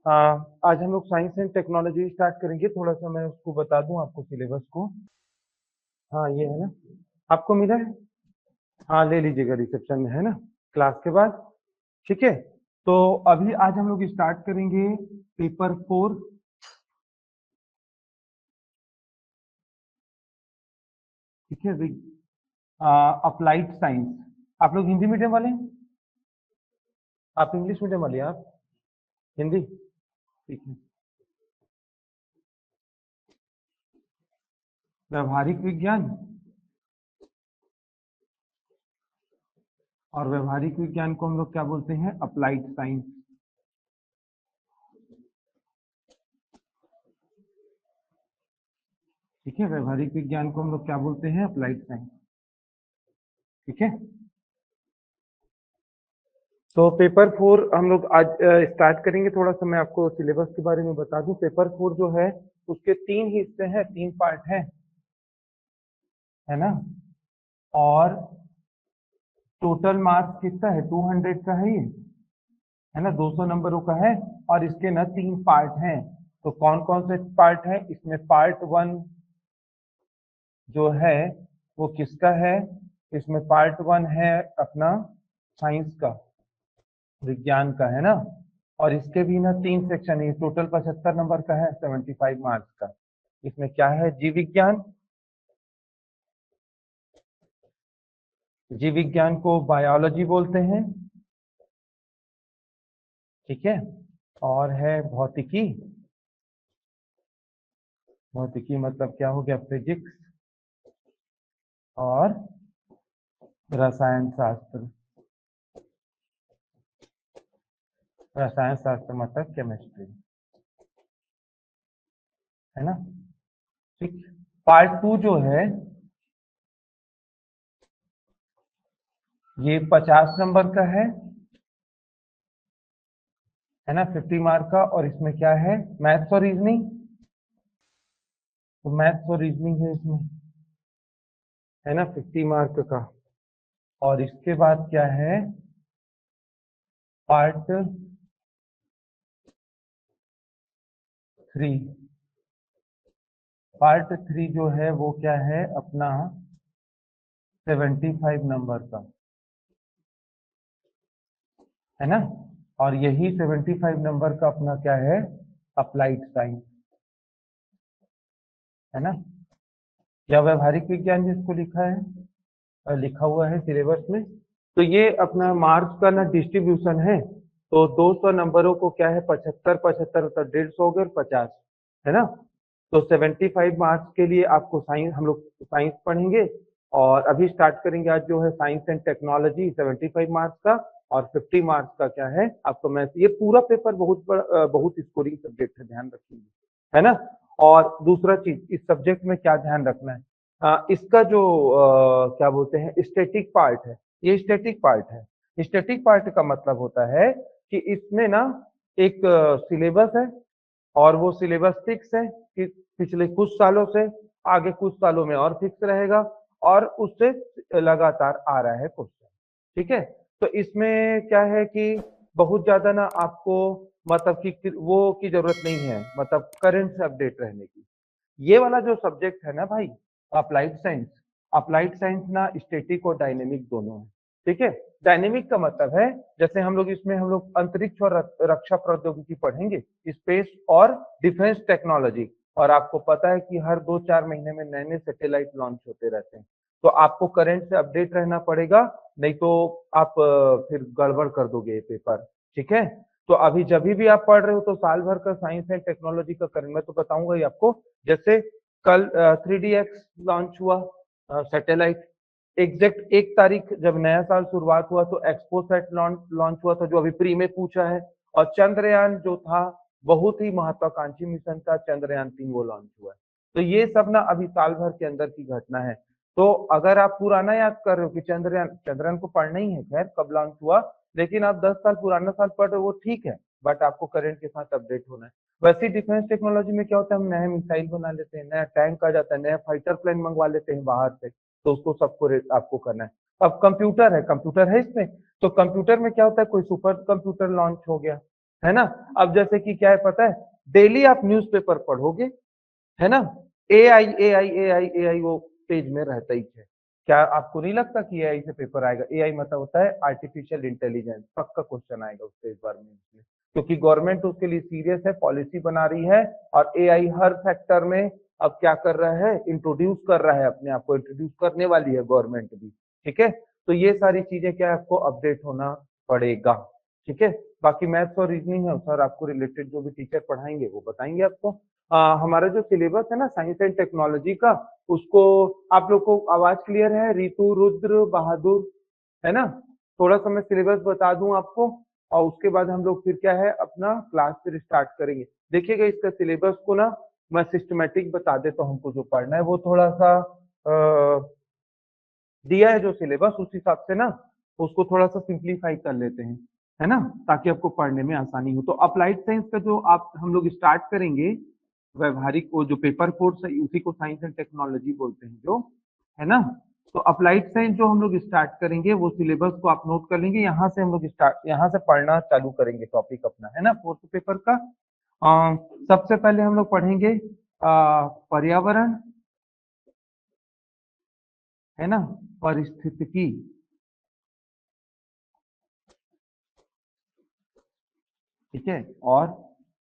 आज हम लोग साइंस एंड टेक्नोलॉजी स्टार्ट करेंगे। थोड़ा सा मैं उसको बता दूं आपको सिलेबस को। हाँ, ये है ना, आपको मिला है? हाँ, ले लीजिएगा, रिसेप्शन में है ना, क्लास के बाद। ठीक है, तो अभी आज हम लोग स्टार्ट करेंगे पेपर 4। ठीक है, अप्लाइड साइंस। आप लोग हिंदी मीडियम वाले हैं? आप इंग्लिश मीडियम वाले हैं? आप हिंदी? ठीक है। व्यवहारिक विज्ञान, और व्यवहारिक विज्ञान को हम लोग क्या बोलते हैं? Applied science. ठीक है, व्यवहारिक विज्ञान को हम लोग क्या बोलते हैं? Applied science. ठीक है, तो पेपर 4 हम लोग आज स्टार्ट करेंगे। थोड़ा सा मैं आपको सिलेबस के बारे में बता दूं। पेपर 4 जो है उसके 3 हिस्से हैं, 3 पार्ट हैं, है ना। और टोटल मार्क्स कितना है? 200 का है ये, है ना, 200 नंबरों का है। और इसके ना 3 पार्ट हैं। तो कौन कौन से पार्ट हैं इसमें? पार्ट 1 जो है वो किसका है? इसमें पार्ट 1 है अपना साइंस का, विज्ञान का, है ना। और इसके भी ना 3 सेक्शन है। टोटल 75 नंबर का है, 75 मार्क्स का। इसमें क्या है? जीव विज्ञान। जीव विज्ञान को बायोलॉजी बोलते हैं। ठीक है, और है भौतिकी। भौतिकी मतलब क्या हो गया? फिजिक्स। और रसायन शास्त्र। रसायन शास्त्र मतलब केमिस्ट्री, है ना। ठीक, पार्ट 2 जो ये 50 नंबर का है ना, 50 मार्क का। और इसमें क्या है? मैथ्स और रीजनिंग। तो मैथ्स और रीजनिंग है इसमें, है ना, 50 मार्क का। और इसके बाद क्या है? पार्ट 3। पार्ट 3 जो है वो क्या है अपना? 75 नंबर का, है ना। और यही 75 नंबर का अपना क्या है? अप्लाइड साइंस, है ना, या व्यवहारिक विज्ञान जिसको लिखा है, लिखा हुआ है सिलेबस में। तो ये अपना मार्क्स का ना डिस्ट्रीब्यूशन है। तो 200 नंबरों को क्या है? 75 75 मतलब 150 हो गए, और 50, है ना। तो 75 मार्क्स के लिए आपको साइंस, हम लोग साइंस पढ़ेंगे। और अभी स्टार्ट करेंगे आज जो है साइंस एंड टेक्नोलॉजी, 75 मार्क्स का। और 50 मार्क्स का क्या है आपको? मैथ्स। ये पूरा पेपर बहुत स्कोरिंग सब्जेक्ट है, ध्यान रखिए, है ना। और दूसरा चीज, इस सब्जेक्ट में क्या ध्यान रखना है? इसका जो क्या बोलते हैं, स्टैटिक पार्ट है, ये स्टैटिक पार्ट है। स्टैटिक पार्ट का मतलब होता है कि इसमें ना एक सिलेबस है, और वो सिलेबस फिक्स है कि पिछले कुछ सालों से, आगे कुछ सालों में और फिक्स रहेगा, और उससे लगातार आ रहा है क्वेश्चन। ठीक है, तो इसमें क्या है कि बहुत ज्यादा ना आपको मतलब कि वो की जरूरत नहीं है, मतलब करंट से अपडेट रहने की। ये वाला जो सब्जेक्ट है ना भाई, अप्लाइड साइंस, अप्लाइड साइंस ना स्टैटिक और डायनेमिक दोनों है। ठीक है, डायनेमिक का मतलब है, जैसे हम लोग इसमें हम लोग अंतरिक्ष और रक्षा प्रौद्योगिकी पढ़ेंगे, स्पेस और डिफेंस टेक्नोलॉजी। और आपको पता है कि हर 2-4 महीने में नए नए सैटेलाइट लॉन्च होते रहते हैं। तो आपको करंट से अपडेट रहना पड़ेगा, नहीं तो आप फिर गड़बड़ कर दोगे ये पेपर। ठीक है, तो अभी जब भी आप पढ़ रहे हो तो साल भर का साइंस एंड टेक्नोलॉजी का करंट मैं तो बताऊंगा ही आपको। जैसे कल 3DX लॉन्च हुआ, सैटेलाइट। एग्जैक्ट 1 तारीख जब नया साल शुरुआत हुआ तो एक्सपोसैट लॉन्च हुआ था, जो अभी प्री में पूछा है। और चंद्रयान जो था, बहुत ही महत्वाकांक्षी मिशन था, चंद्रयान 3 वो लॉन्च हुआ है। तो ये सब ना अभी साल भर के अंदर की घटना है। तो अगर आप पुराना याद कर रहे हो कि चंद्रयान चंद्रयान को पढ़ना ही है, खैर कब लॉन्च हुआ, लेकिन आप 10 साल पुराना साल पढ़ रहे हो वो ठीक है, बट आपको करंट के साथ अपडेट होना है। वैसे डिफेंस टेक्नोलॉजी में क्या होता है? हम नया मिसाइल बना लेते हैं, नया टैंक आ जाता है, नया फाइटर प्लेन मंगवा लेते हैं बाहर से, तो उसको सबको आपको करना है। अब कंप्यूटर है, कंप्यूटर है इसमें। तो कंप्यूटर में क्या होता है? कोई सुपर कंप्यूटर लॉन्च हो गया, है ना। अब जैसे कि क्या है पता है, डेली आप न्यूज़पेपर पढ़ोगे, है ना, एआई एआई एआई एआई वो पेज में रहता ही है। क्या आपको नहीं लगता कि एआई से पेपर आएगा? एआई मतलब होता है आर्टिफिशियल इंटेलिजेंस, पक्का क्वेश्चन आएगा उससे इस बार में, क्योंकि गवर्नमेंट उसके लिए सीरियस है, पॉलिसी बना रही है, और एआई हर सेक्टर में अब क्या कर रहा है, इंट्रोड्यूस कर रहा है, अपने आप को इंट्रोड्यूस करने वाली है गवर्नमेंट भी। ठीक है, तो ये सारी चीजें क्या है, आपको अपडेट होना पड़ेगा। ठीक है, बाकी मैथ्स और रीजनिंग है सर, आपको रिलेटेड जो भी टीचर पढ़ाएंगे वो बताएंगे आपको। हमारा जो सिलेबस है ना साइंस एंड टेक्नोलॉजी का, उसको आप लोग को आवाज क्लियर है? रितु, रुद्र, बहादुर, है ना? थोड़ा सा मैं सिलेबस बता दूं आपको, और उसके बाद हम लोग फिर क्या है अपना क्लास फिर स्टार्ट करेंगे। देखिएगा इसका सिलेबस को ना मैं सिस्टमेटिक बता देता हूँ, हमको जो पढ़ना है वो थोड़ा सा दिया है जो सिलेबस, उस हिसाब से ना उसको थोड़ा सा सिंप्लीफाई कर लेते हैं, है ना, ताकि आपको पढ़ने में आसानी हो। तो अप्लाइड साइंस का जो आप हम लोग स्टार्ट करेंगे, व्यवहारिक वो जो पेपर कोर्स है उसी को साइंस एंड टेक्नोलॉजी बोलते हैं जो, है ना। तो अप्लाइड साइंस जो हम लोग स्टार्ट करेंगे वो सिलेबस को आप नोट कर लेंगे, यहाँ से हम लोग स्टार्ट यहाँ से पढ़ना चालू करेंगे टॉपिक अपना, है ना, फोर्थ पेपर का। सबसे पहले हम लोग पढ़ेंगे पर्यावरण, है ना, परिस्थितिकी, ठीक है, और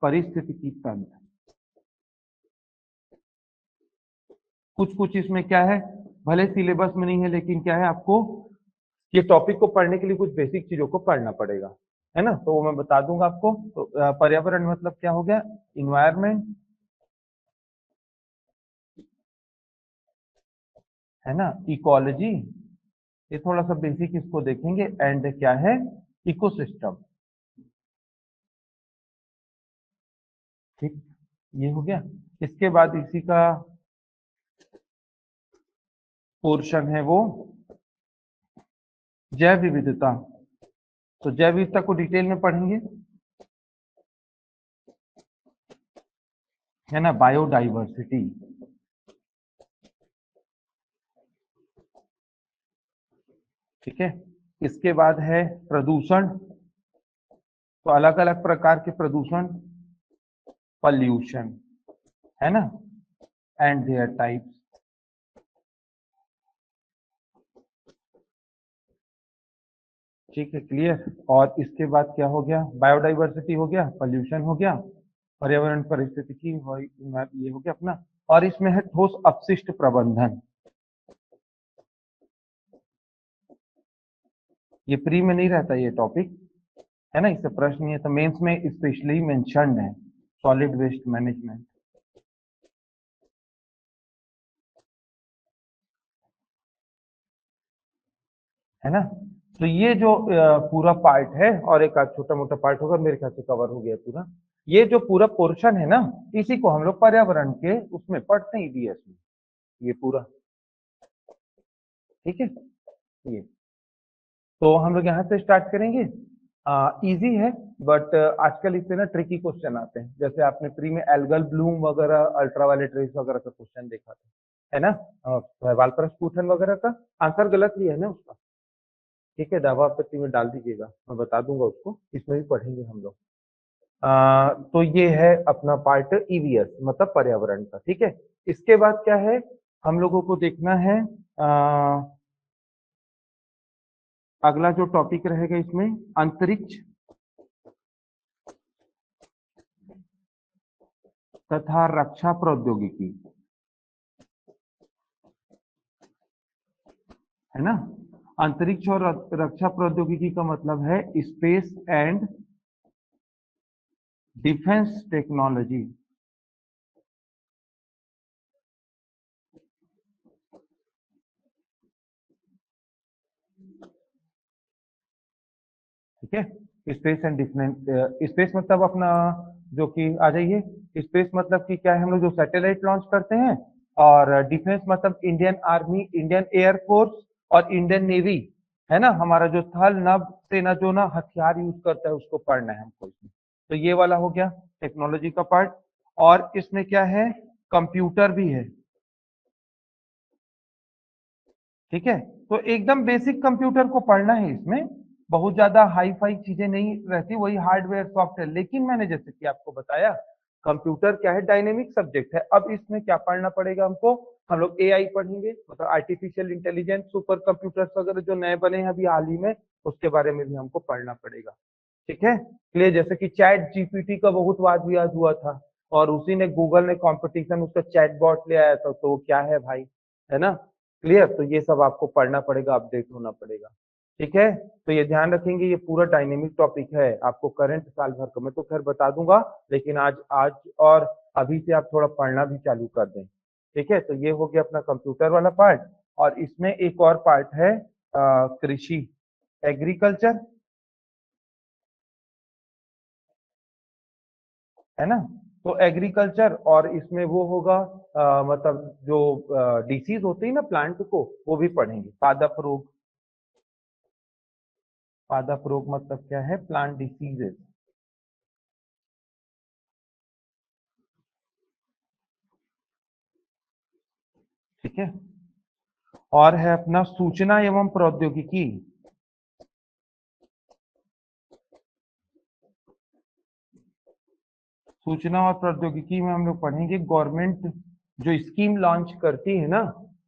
परिस्थितिकी तंत्र। कुछ कुछ इसमें क्या है, भले सिलेबस में नहीं है, लेकिन क्या है आपको ये टॉपिक को पढ़ने के लिए कुछ बेसिक चीजों को पढ़ना पड़ेगा, है ना। तो वो मैं बता दूंगा आपको। तो पर्यावरण मतलब क्या हो गया, इन्वायरमेंट, है ना, इकोलॉजी, ये थोड़ा सा बेसिक इसको देखेंगे, एंड क्या है, इकोसिस्टम। ठीक, ये हो गया। इसके बाद इसी का पोर्शन है वो जैव विविधता। तो जैव विविधता को डिटेल में पढ़ेंगे, है ना, बायोडाइवर्सिटी। ठीक है, इसके बाद है प्रदूषण। तो अलग अलग प्रकार के प्रदूषण, पॉल्यूशन, है ना, एंड देयर टाइप्स। ठीक है, क्लियर। और इसके बाद क्या हो गया, बायोडाइवर्सिटी हो गया, पॉल्यूशन हो गया, पर्यावरण परिस्थितिकी ये हो गया अपना। और इसमें है ठोस अपशिष्ट प्रबंधन। ये प्री में नहीं रहता ये टॉपिक, है ना, इससे प्रश्न ये तो मेंस में स्पेशली मेंशन्ड है, सॉलिड वेस्ट मैनेजमेंट, है ना। तो ये जो पूरा पार्ट है, और एक आध छोटा मोटा पार्ट होगा, मेरे ख्याल से कवर हो गया पूरा। ये जो पूरा पोर्शन है ना, इसी को हम लोग पर्यावरण के उसमें पढ़ते हैं ईवीएस में, ये पूरा। ठीक है, ये तो हम लोग यहाँ से स्टार्ट करेंगे। इजी है, बट आजकल इससे ना ट्रिकी क्वेश्चन आते हैं, जैसे आपने प्री में एल्गल ब्लूम वगैरह, अल्ट्रावायलेट रेस वगैरह का क्वेश्चन देखा था, है ना, वाल्परस्पुथन वगैरह का आंसर गलत लिया है ना उसका। ठीक है, दावा आपत्ति में डाल दीजिएगा, मैं बता दूंगा उसको, इसमें भी पढ़ेंगे हम लोग। तो ये है अपना पार्ट ईवीएस मतलब पर्यावरण का। ठीक है, इसके बाद क्या है, हम लोगों को देखना है अगला जो टॉपिक रहेगा इसमें, अंतरिक्ष तथा रक्षा प्रौद्योगिकी, है ना। अंतरिक्ष और रक्षा प्रौद्योगिकी का मतलब है स्पेस एंड डिफेंस टेक्नोलॉजी। ठीक है, स्पेस एंड डिफेंस, स्पेस मतलब अपना जो कि आ जाइए, स्पेस मतलब कि क्या है, हम लोग जो सैटेलाइट लॉन्च करते हैं, और डिफेंस मतलब इंडियन आर्मी, इंडियन एयरफोर्स और इंडियन नेवी, है ना, हमारा जो थल नभ सेना जो ना हथियार यूज करता है उसको पढ़ना है हमको इसमें। तो ये वाला हो गया टेक्नोलॉजी का पार्ट। और इसमें क्या है, कंप्यूटर भी है। ठीक है, तो एकदम बेसिक कंप्यूटर को पढ़ना है इसमें, बहुत ज्यादा हाई फाई चीजें नहीं रहती, वही हार्डवेयर सॉफ्टवेयर। लेकिन मैंने जैसे कि आपको बताया कंप्यूटर क्या है, डायनेमिक सब्जेक्ट है। अब इसमें क्या पढ़ना पड़ेगा हमको, हम लोग एआई पढ़ेंगे, मतलब आर्टिफिशियल इंटेलिजेंस, सुपर कंप्यूटर्स वगैरह जो नए बने हैं अभी हाल ही में, उसके बारे में भी हमको पढ़ना पड़ेगा। ठीक है क्लियर। जैसे कि चैट जीपीटी का बहुत वाद विवाद हुआ था, और उसी ने गूगल ने कंपटीशन उसका चैट बॉट ले आया था, तो क्या है भाई, है ना। क्लियर। तो ये सब आपको पढ़ना पड़ेगा, अपडेट होना पड़ेगा। ठीक है, तो ये ध्यान रखेंगे, ये पूरा डायनेमिक टॉपिक है, आपको करंट साल भर का मैं तो खैर बता दूंगा, लेकिन आज आज और अभी से आप थोड़ा पढ़ना भी चालू कर दें। ठीक है, तो ये हो गया अपना कंप्यूटर वाला पार्ट। और इसमें एक और पार्ट है कृषि, एग्रीकल्चर, है ना। तो एग्रीकल्चर, और इसमें वो होगा मतलब जो डिसीज होती है ना प्लांट को, वो भी पढ़ेंगे। पादप रोग, पादप रोग मतलब क्या है, प्लांट डिसीजेस। ठीक है, और है अपना सूचना एवं प्रौद्योगिकी। सूचना और प्रौद्योगिकी में हम लोग पढ़ेंगे गवर्नमेंट जो स्कीम लॉन्च करती है ना,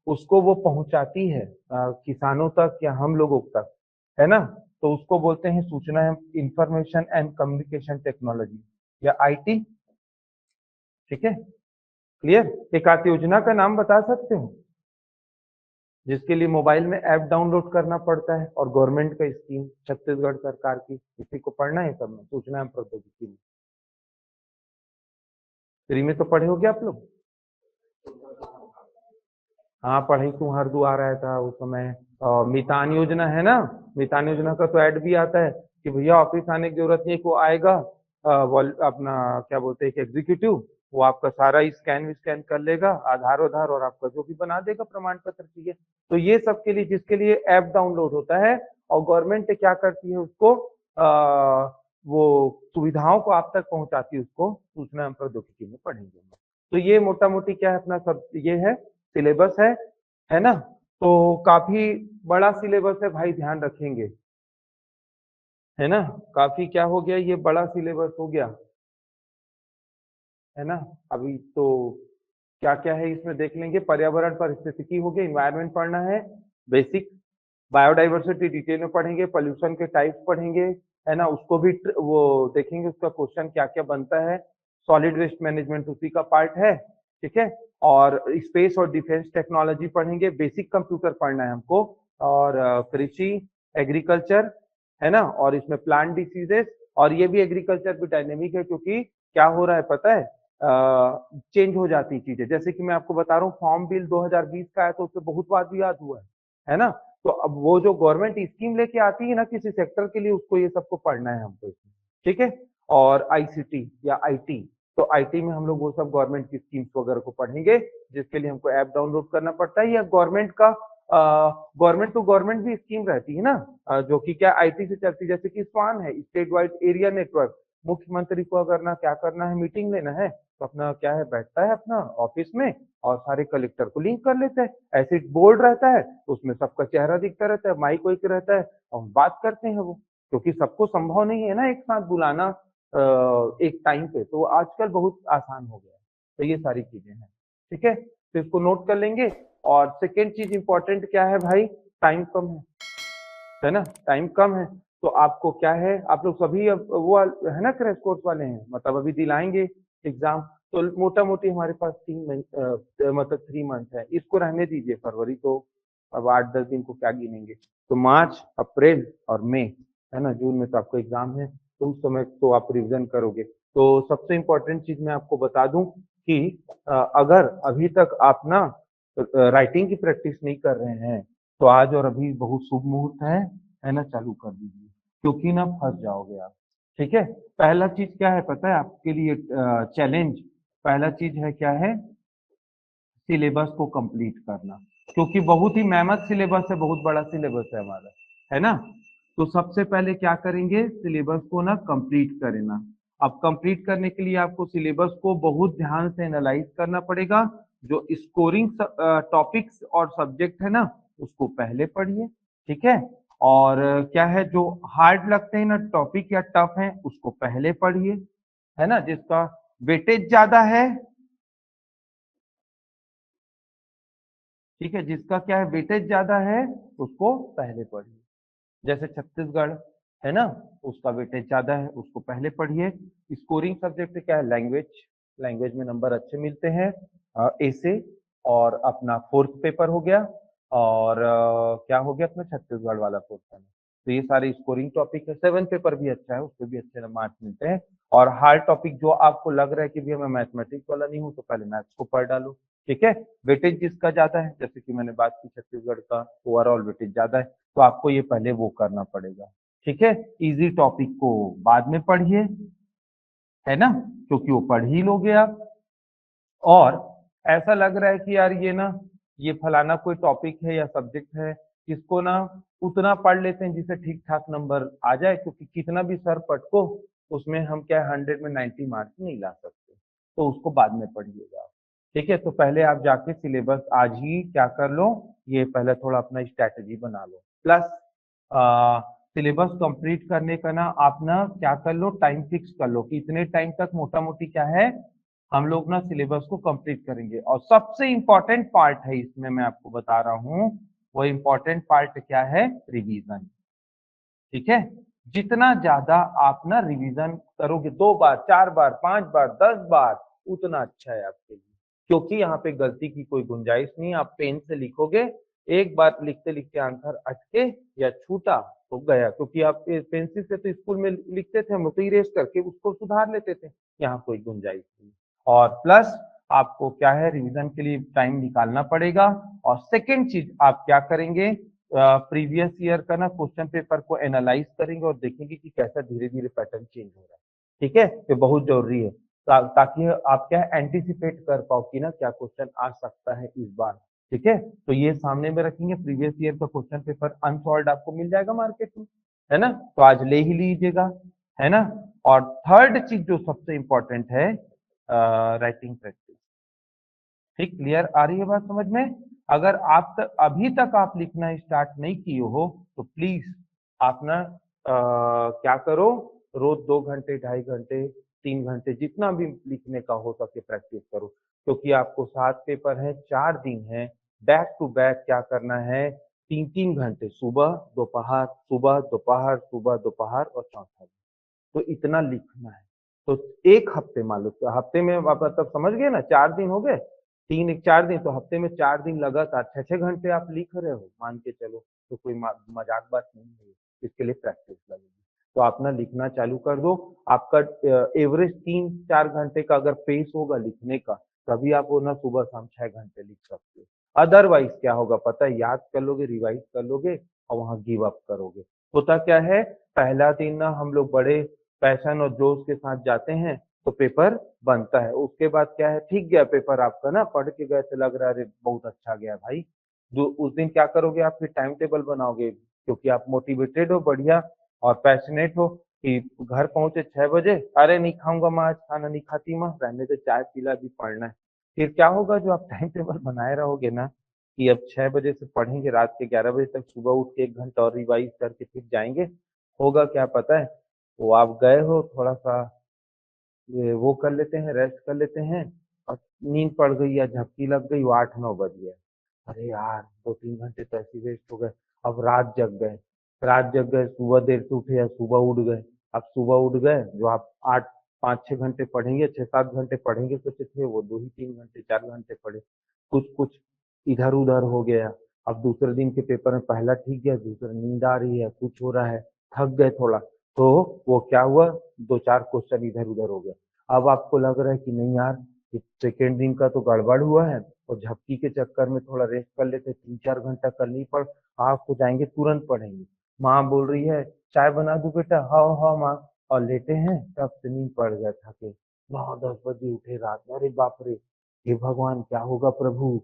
उसको वो पहुंचाती है किसानों तक या हम लोगों तक, है ना। तो उसको बोलते हैं सूचना, इंफॉर्मेशन एंड कम्युनिकेशन टेक्नोलॉजी, या आईटी। ठीक है क्लियर। एक आध योजना का नाम बता सकते हो जिसके लिए मोबाइल में ऐप डाउनलोड करना पड़ता है, और गवर्नमेंट का स्कीम छत्तीसगढ़ सरकार की, इसी को पढ़ना है सब में, सूचना एवं प्रौद्योगिकी में। फ्री में तो पढ़े होगे आप लोग। हाँ पढ़ी तू, हर दुआ रहा था उस समय। मितान योजना है ना, मितान योजना का तो ऐड भी आता है कि भैया ऑफिस आने की जरूरत नहीं, को आएगा अपना क्या बोलते हैं, एक एग्जीक्यूटिव, वो आपका सारा स्कैन विस्कैन कर लेगा, आधार उधार, और आपका जो भी बना देगा प्रमाण पत्र चाहिए। तो ये सब के लिए, जिसके लिए ऐप डाउनलोड होता है, और गवर्नमेंट क्या करती है उसको, वो सुविधाओं को आप तक पहुंचाती है, उसको सूचना एवं प्रौद्योगिकी में पढ़ेंगे। तो ये मोटा मोटी क्या है अपना सब, ये है सिलेबस है ना। तो काफी बड़ा सिलेबस है भाई, ध्यान रखेंगे, है ना। काफी क्या हो गया, ये बड़ा सिलेबस हो गया, है ना। अभी तो क्या क्या है इसमें देख लेंगे। पर्यावरण पारिस्थितिकी हो गया, इन्वायरमेंट पढ़ना है, बेसिक। बायोडाइवर्सिटी डिटेल में पढ़ेंगे, पोल्यूशन के टाइप्स पढ़ेंगे, है ना, उसको भी वो देखेंगे, उसका क्वेश्चन क्या क्या बनता है। सॉलिड वेस्ट मैनेजमेंट उसी का पार्ट है। ठीक है, और स्पेस और डिफेंस टेक्नोलॉजी पढ़ेंगे, बेसिक कंप्यूटर पढ़ना है हमको, और कृषि, एग्रीकल्चर, है ना, और इसमें प्लांट डिसीजेस। और ये भी एग्रीकल्चर भी डायनेमिक है, क्योंकि क्या हो रहा है पता है, चेंज हो जाती चीजें। जैसे कि मैं आपको बता रहा हूँ, फॉर्म बिल 2020 का है, तो उससे बहुत वाद विवाद हुआ है ना। तो अब वो जो गवर्नमेंट स्कीम लेके आती है ना किसी सेक्टर के लिए, उसको ये सबको पढ़ना है हमको इसमें। ठीक है, और आईसीटी या आईटी, तो आईटी में हम लोग वो सब गवर्नमेंट की स्कीम्स वगैरह को पढ़ेंगे, जिसके लिए हमको ऐप डाउनलोड करना पड़ता है, या गवर्नमेंट का गवर्नमेंट टू गवर्नमेंट भी स्कीम रहती है ना, जो कि क्या आईटी से चलती है। जैसे कि स्वान है, स्टेट वाइड एरिया नेटवर्क, मुख्यमंत्री को अगर ना क्या करना है, मीटिंग लेना है, तो अपना क्या है, बैठता है अपना ऑफिस में, और सारे कलेक्टर को लिंक कर लेते हैं। ऐसे बोर्ड रहता है, तो उसमें सबका चेहरा दिखता रहता है, माइक वाइक रहता है, और बात करते हैं वो, क्योंकि सबको संभव नहीं है ना एक साथ बुलाना एक टाइम पे, तो आजकल बहुत आसान हो गया है। तो ये सारी चीजें हैं। ठीक है, तो इसको नोट कर लेंगे। और सेकेंड चीज इंपॉर्टेंट क्या है भाई, टाइम कम है ना, टाइम कम है। तो आपको क्या है, आप लोग सभी अब वो है ना क्रैश कोर्स वाले हैं, मतलब अभी दिलाएंगे एग्जाम। तो मोटा मोटी हमारे पास 3 महीने मतलब 3 मंथ है, इसको रहने दीजिए, फरवरी तो अब 8-10 दिन को क्या गिनेंगे। तो मार्च, अप्रैल और मई, है ना, जून में तो आपको एग्जाम है, तो उस समय तो आप रिविजन करोगे। तो सबसे इम्पोर्टेंट चीज मैं आपको बता दूं कि अगर अभी तक आप ना राइटिंग की प्रैक्टिस नहीं कर रहे हैं, तो आज और अभी बहुत शुभ मुहूर्त है ना, चालू कर दीजिए, क्योंकि ना फंस जाओगे आप। ठीक है, पहला चीज क्या है पता है आपके लिए चैलेंज, पहला चीज है क्या है, सिलेबस को कंप्लीट करना, क्योंकि बहुत ही मेहनत सिलेबस है, बहुत बड़ा सिलेबस है हमारा, है ना। तो सबसे पहले क्या करेंगे, सिलेबस को ना कंप्लीट करना। अब कंप्लीट करने के लिए आपको सिलेबस को बहुत ध्यान से एनालाइज करना पड़ेगा। जो स्कोरिंग टॉपिक्स और सब्जेक्ट है ना, उसको पहले पढ़िए। ठीक है, और क्या है जो हार्ड लगते हैं ना टॉपिक या टफ है उसको पहले पढ़िए, है ना, जिसका वेटेज ज्यादा है, ठीक है, जिसका क्या है वेटेज ज्यादा है उसको पहले पढ़िए। जैसे छत्तीसगढ़ है ना, उसका वेटेज ज्यादा है, उसको पहले पढ़िए। स्कोरिंग सब्जेक्ट क्या है, लैंग्वेज, लैंग्वेज में नंबर अच्छे मिलते हैं। ऐसे और अपना फोर्थ पेपर हो गया, और क्या हो गया अपना छत्तीसगढ़ वाला पोर्शन। तो ये सारे स्कोरिंग टॉपिक है। सेवन पेपर भी अच्छा है, उसपे भी अच्छे मार्क्स मिलते हैं। और हार्ड टॉपिक जो आपको लग रहा है कि भैया मैं मैथमेटिक्स वाला नहीं हूँ, तो पहले मैथ्स को पढ़ डालो, ठीक है। वेटेज जिसका ज्यादा है, जैसे कि मैंने बात की छत्तीसगढ़ का ओवरऑल वेटेज ज्यादा है, तो आपको ये पहले वो करना पड़ेगा, ठीक है। इजी टॉपिक को बाद में पढ़िए, है ना, क्योंकि वो पढ़ ही लोगे आप। और ऐसा लग रहा है कि यार ये ना, ये फलाना कोई टॉपिक है या सब्जेक्ट है, इसको ना उतना पढ़ लेते हैं जिससे ठीक ठाक नंबर आ जाए, क्योंकि कितना भी सर पटको उसमें हम क्या 100 में 90 मार्क्स नहीं ला सकते, तो उसको बाद में पढ़िएगा, ठीक है। तो पहले आप जाके सिलेबस आज ही क्या कर लो, ये पहले थोड़ा अपना स्ट्रैटेजी बना लो। प्लस सिलेबस कंप्लीट करने का ना आप ना क्या कर लो, टाइम फिक्स कर लो कि इतने टाइम तक मोटा मोटी क्या है हम लोग ना सिलेबस को कंप्लीट करेंगे। और सबसे इंपॉर्टेंट पार्ट है इसमें मैं आपको बता रहा हूं, वो इंपॉर्टेंट पार्ट क्या है, रिवीजन, ठीक है। जितना ज्यादा आप ना रिवीजन करोगे, 2 बार 4 बार 5 बार 10 बार, उतना अच्छा है आपके लिए, क्योंकि यहाँ पे गलती की कोई गुंजाइश नहीं। आप पेन से लिखोगे, एक बार लिखते लिखते आंसर अटके या छूटा तो गया, क्योंकि आप पेंसिल से तो स्कूल में लिखते थे, हम तो इरेज करके उसको सुधार लेते थे, यहाँ कोई गुंजाइश नहीं। और प्लस आपको क्या है, रिवीजन के लिए टाइम निकालना पड़ेगा। और सेकेंड चीज आप क्या करेंगे, प्रीवियस ईयर का ना क्वेश्चन पेपर को एनालाइज करेंगे और देखेंगे कि कैसा धीरे धीरे पैटर्न चेंज हो रहा है, ठीक है। ये बहुत जरूरी है, ताकि आप क्या एंटिसिपेट कर पाओ कि ना क्या क्वेश्चन आ सकता है इस बार, ठीक है। तो ये सामने में रखेंगे, प्रीवियस ईयर का क्वेश्चन पेपर अनसॉल्व आपको मिल जाएगा मार्केट में, है ना, तो आज ले ही लीजिएगा, है ना। और थर्ड चीज जो सबसे इंपॉर्टेंट है, राइटिंग प्रैक्टिस, ठीक, क्लियर आ रही है बात समझ में। अगर आप अभी तक आप लिखना स्टार्ट नहीं किए हो, तो प्लीज आप ना क्या करो, रोज 2 घंटे 2.5 घंटे 3 घंटे जितना भी लिखने का हो सके प्रैक्टिस करो, क्योंकि आपको 7 पेपर है, 4 दिन है, बैक टू बैक क्या करना है, 3 3 घंटे, सुबह दोपहर सुबह दोपहर सुबह दोपहर और चौथा दिन, तो इतना लिखना है। तो एक हफ्ते मान लो, तो हफ्ते में आप तब समझ गए ना, 4 दिन हो गए, 3 1 4 दिन, तो हफ्ते में 4 दिन लगातार 6 6 घंटे आप लिख रहे हो, मान के चलो, तो कोई मजाक बात नहीं है, इसके लिए प्रैक्टिस लगेगी। तो आप ना लिखना चालू कर दो। आपका एवरेज 3 4 घंटे का अगर पेस होगा लिखने का, तभी आप वो ना सुबह शाम 6 घंटे लिख सकते हो। अदरवाइज क्या होगा पता है, याद कर लोगे, रिवाइज कर लोगे और वहां गिव अप करोगे। होता क्या है, पहला दिन ना हम लोग बड़े पैशन और जोश के साथ जाते हैं, तो पेपर बनता है, उसके बाद क्या है, ठीक गया पेपर आपका ना, पढ़ के गए थे, लग रहा है अरे बहुत अच्छा गया भाई, जो उस दिन क्या करोगे, आप फिर टाइम टेबल बनाओगे, क्योंकि आप मोटिवेटेड हो बढ़िया और पैशनेट हो कि घर पहुंचे 6 बजे, अरे नहीं खाऊंगा माँ, आज खाना नहीं खाती माँ, रहने से चाय पीला भी पढ़ना है। फिर क्या होगा, जो आप टाइम टेबल बनाए रहोगे ना कि अब 6 बजे से पढ़ेंगे रात के 11 बजे तक, सुबह उठ के 1 घंटा और रिवाइज करके फिर जाएंगे, होगा क्या पता है, वो आप गए हो थोड़ा सा ये वो कर लेते हैं, रेस्ट कर लेते हैं, और नींद पड़ गई या झपकी लग गई, वो 8 9 बज गया, अरे यार 2 3 घंटे तो ऐसे वेस्ट हो गए। अब रात जग गए, सुबह देर से उठे या सुबह उठ गए। अब सुबह उठ गए, जो आप 8 5 6 घंटे पढ़ेंगे, 6 7 घंटे पढ़ेंगे सोचे थे, वो 2 ही 3 घंटे 4 घंटे पढ़े, कुछ कुछ इधर उधर हो गया। अब दूसरे दिन के पेपर में पहला ठीक गया, दूसरा नींद आ रही है, कुछ हो रहा है, थक गए थोड़ा, तो वो क्या हुआ, 2 4 क्वेश्चन इधर उधर हो गया। अब आपको लग रहा है कि नहीं यार, सेकेंड दिन का तो गड़बड़ हुआ है, और झपकी के चक्कर में थोड़ा रेस्ट कर लेते, 3 4 घंटा कल नहीं पढ़, आप तो जाएंगे तुरंत पढ़ेंगे, माँ बोल रही है चाय बना दूं बेटा, हाँ हाँ माँ, और लेटे हैं तब से नींद पड़ गया, थके 9 10 बजे उठे रात में, अरे बाप रे, हे भगवान क्या होगा प्रभु,